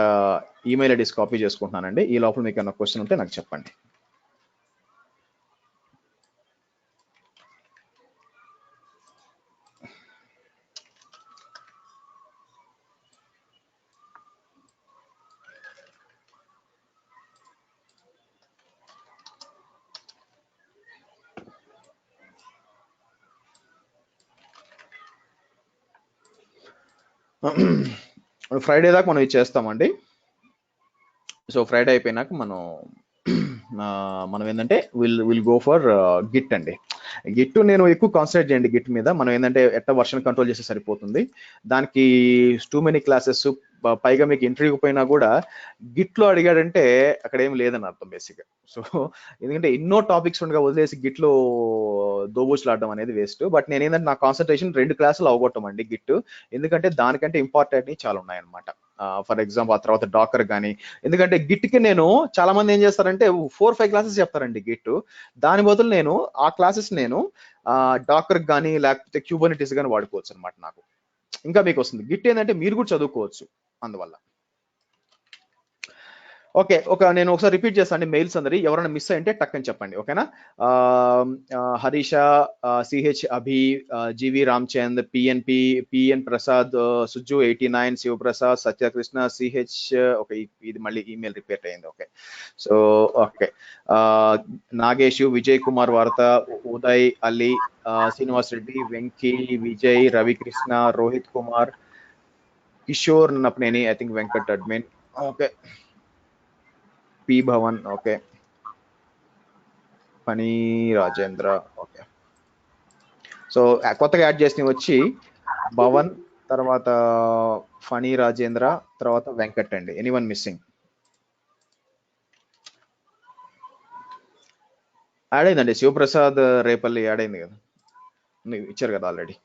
ఈమెయిల్ ఐడీస్ కాపీ చేసుకుంటున్నానండి. ఈ లోపల మీకు ఏమైనా క్వశ్చన్ ఉంటే నాకు చెప్పండి. ఫ్రైడే దాకా మనం ఇది చేస్తామండి. సో ఫ్రైడే అయిపోయినాక మనం ఏంటంటే విల్ గో ఫర్ గిట్ అండి. గిట్ నేను ఎక్కువ కాన్సన్ట్రేట్ చేయండి గిట్ మీద. మనం ఏంటంటే ఎట్లా వర్షన్ కంట్రోల్ చేస్తే సరిపోతుంది. దానికి టూ మెనీ క్లాసెస్, పైగా మీకు ఇంటర్వ్యూకి పోయినా కూడా గిట్ లో అడిగాడంటే అక్కడ ఏం లేదని అర్థం బేసిక్గా. సో ఎందుకంటే ఎన్నో టాపిక్స్ ఉండగా వదిలేసి గిట్ లో దోబూచులాడడం అనేది వేస్ట్. బట్ నేను ఏంటంటే నా కాన్సన్ట్రేషన్ 2 క్లాసులు అవగొట్టమండి గిట్. ఎందుకంటే దానికంటే ఇంపార్టెంట్ చాలా ఉన్నాయన్నమాట. ఫర్ ఎగ్జాంపుల్ ఆ తర్వాత డాకర్ కానీ, ఎందుకంటే గిట్ కి నేను చాలా మంది ఏం చేస్తారంటే 4-5 క్లాసెస్ చెప్తారండి గిట్. దాని బదులు నేను ఆ క్లాసెస్ నేను డాకర్ కానీ లేకపోతే క్యూబర్నెటిస్ కానీ వాడుకోవచ్చు అనమాట. నాకు ఇంకా మీకు వస్తుంది. గిట్ ఏంటంటే మీరు కూడా చదువుకోవచ్చు అందువల్ల. ఓకే, నేను ఒకసారి రిపీట్ చేస్తాను మెయిల్స్ అందరి. ఎవరైనా మిస్ అయింటే టక్ అని చెప్పండి, ఓకేనా? Harisha, CH Abhi, GV Ramchand, PN Prasad, Sujju 89, Sivaprasad, Satyakrishna, CH. Okay, ఇది మళ్ళీ ఈమెయిల్ రిపీట్ అయింది. Okay, so okay, Nagesh, Vijay Kumar వార్త, Uday, Ali, Srinivas Reddy, Venky, Vijay, Ravikrishna, Rohit Kumar, Kishore Napneni, I think Venkat admin, okay, P Bhavan, okay, Phani Rajendra, okay. So కొత్తగా యాడ్ చేసినవి వచ్చి భవన్, తర్వాత ఫణి రాజేంద్ర, తర్వాత వెంకట్ అండి. Anyone missing? యాడ్ అయిందండి. శివప్రసాద్ రేపల్లి యాడ్ అయింది కదా, ఇచ్చారు కదా already.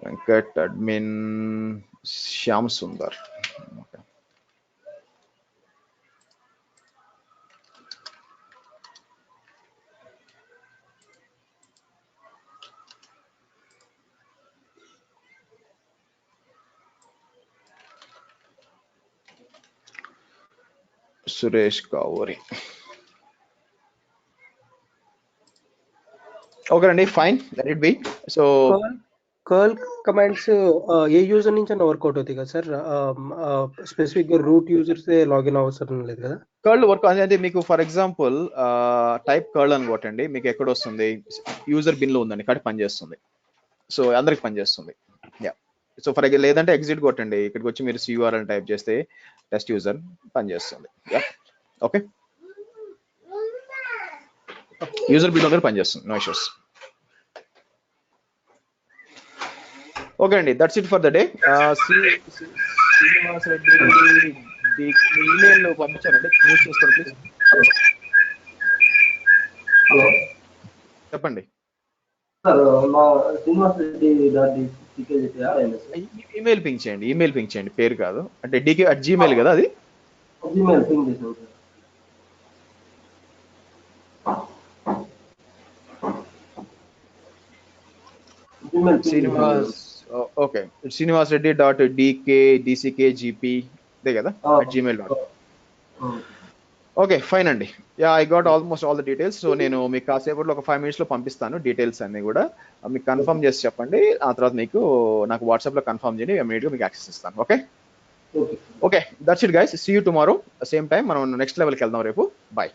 Venkat admin, Shyam Sundar, okay. Suresh Kavuri, okay అండి, fine, let it be. So curl commands ఏ యూజర్ నుంచి అయినా వర్కౌట్ అవుతాయి కదా సార్? స్పెసిఫిక్ గా రూట్ యూజర్స్ లాగిన్ అవసరం లేదు కదా? కర్ల్ వర్క్ అంటే మీకు ఫర్ ఎగ్జాంపుల్ టైప్ కర్ల్ అని కొట్టండి, మీకు ఎక్కడ వస్తుంది? యూజర్ బిన్ లో ఉందండి, ఇక్కడ పనిచేస్తుంది. సో అందరికి పనిచేస్తుంది. యా, సో ఫర్ లేదంటే ఎగ్జిట్ కొట్టండి, ఇక్కడికి వచ్చి మీరు CURL టైప్ చేస్తే టెస్ట్ యూజర్ పనిచేస్తుంది. యా, ఓకే, యూజర్ బిన్ దగ్గర పనిచేస్తుంది, నో ఇష్యూస్. ఓకే అండి, that's it for the day. Srinivas Reddy email పంపించారండి, యూజ్ చేసుకోండి ప్లీజ్. హలో చెప్పండి. సార్, మా శ్రీనివాస్ రెడ్డి గారి ఈమెయిల్ పింక్ చేయండి, పేరు కాదు అంటే DK@gmail కదా అది? జీమెయిల్ పింగ్ చేసాను sir. Srinivas, okay, Srinivas Reddy .dckgp ఇదే కదా @gmail.com. ఓకే, ఫైన్ అండి. Yeah, I got almost all the details. So నేను మీకు కాసేపట్లో ఒక 5 minutes లో పంపిస్తాను డీటెయిల్స్ అన్ని కూడా. మీకు కన్ఫర్మ్ చేసి చెప్పండి, ఆ తర్వాత నాకు వాట్సాప్ లో కన్ఫర్మ్ చేయండి, ఇమీడియట్ గా మీకు యాక్సెస్ ఇస్తాను. Okay, okay, that's it guys, see you tomorrow same time. మనం నెక్స్ట్ లెవెల్కి వెళ్దాం రేపు. బాయ్.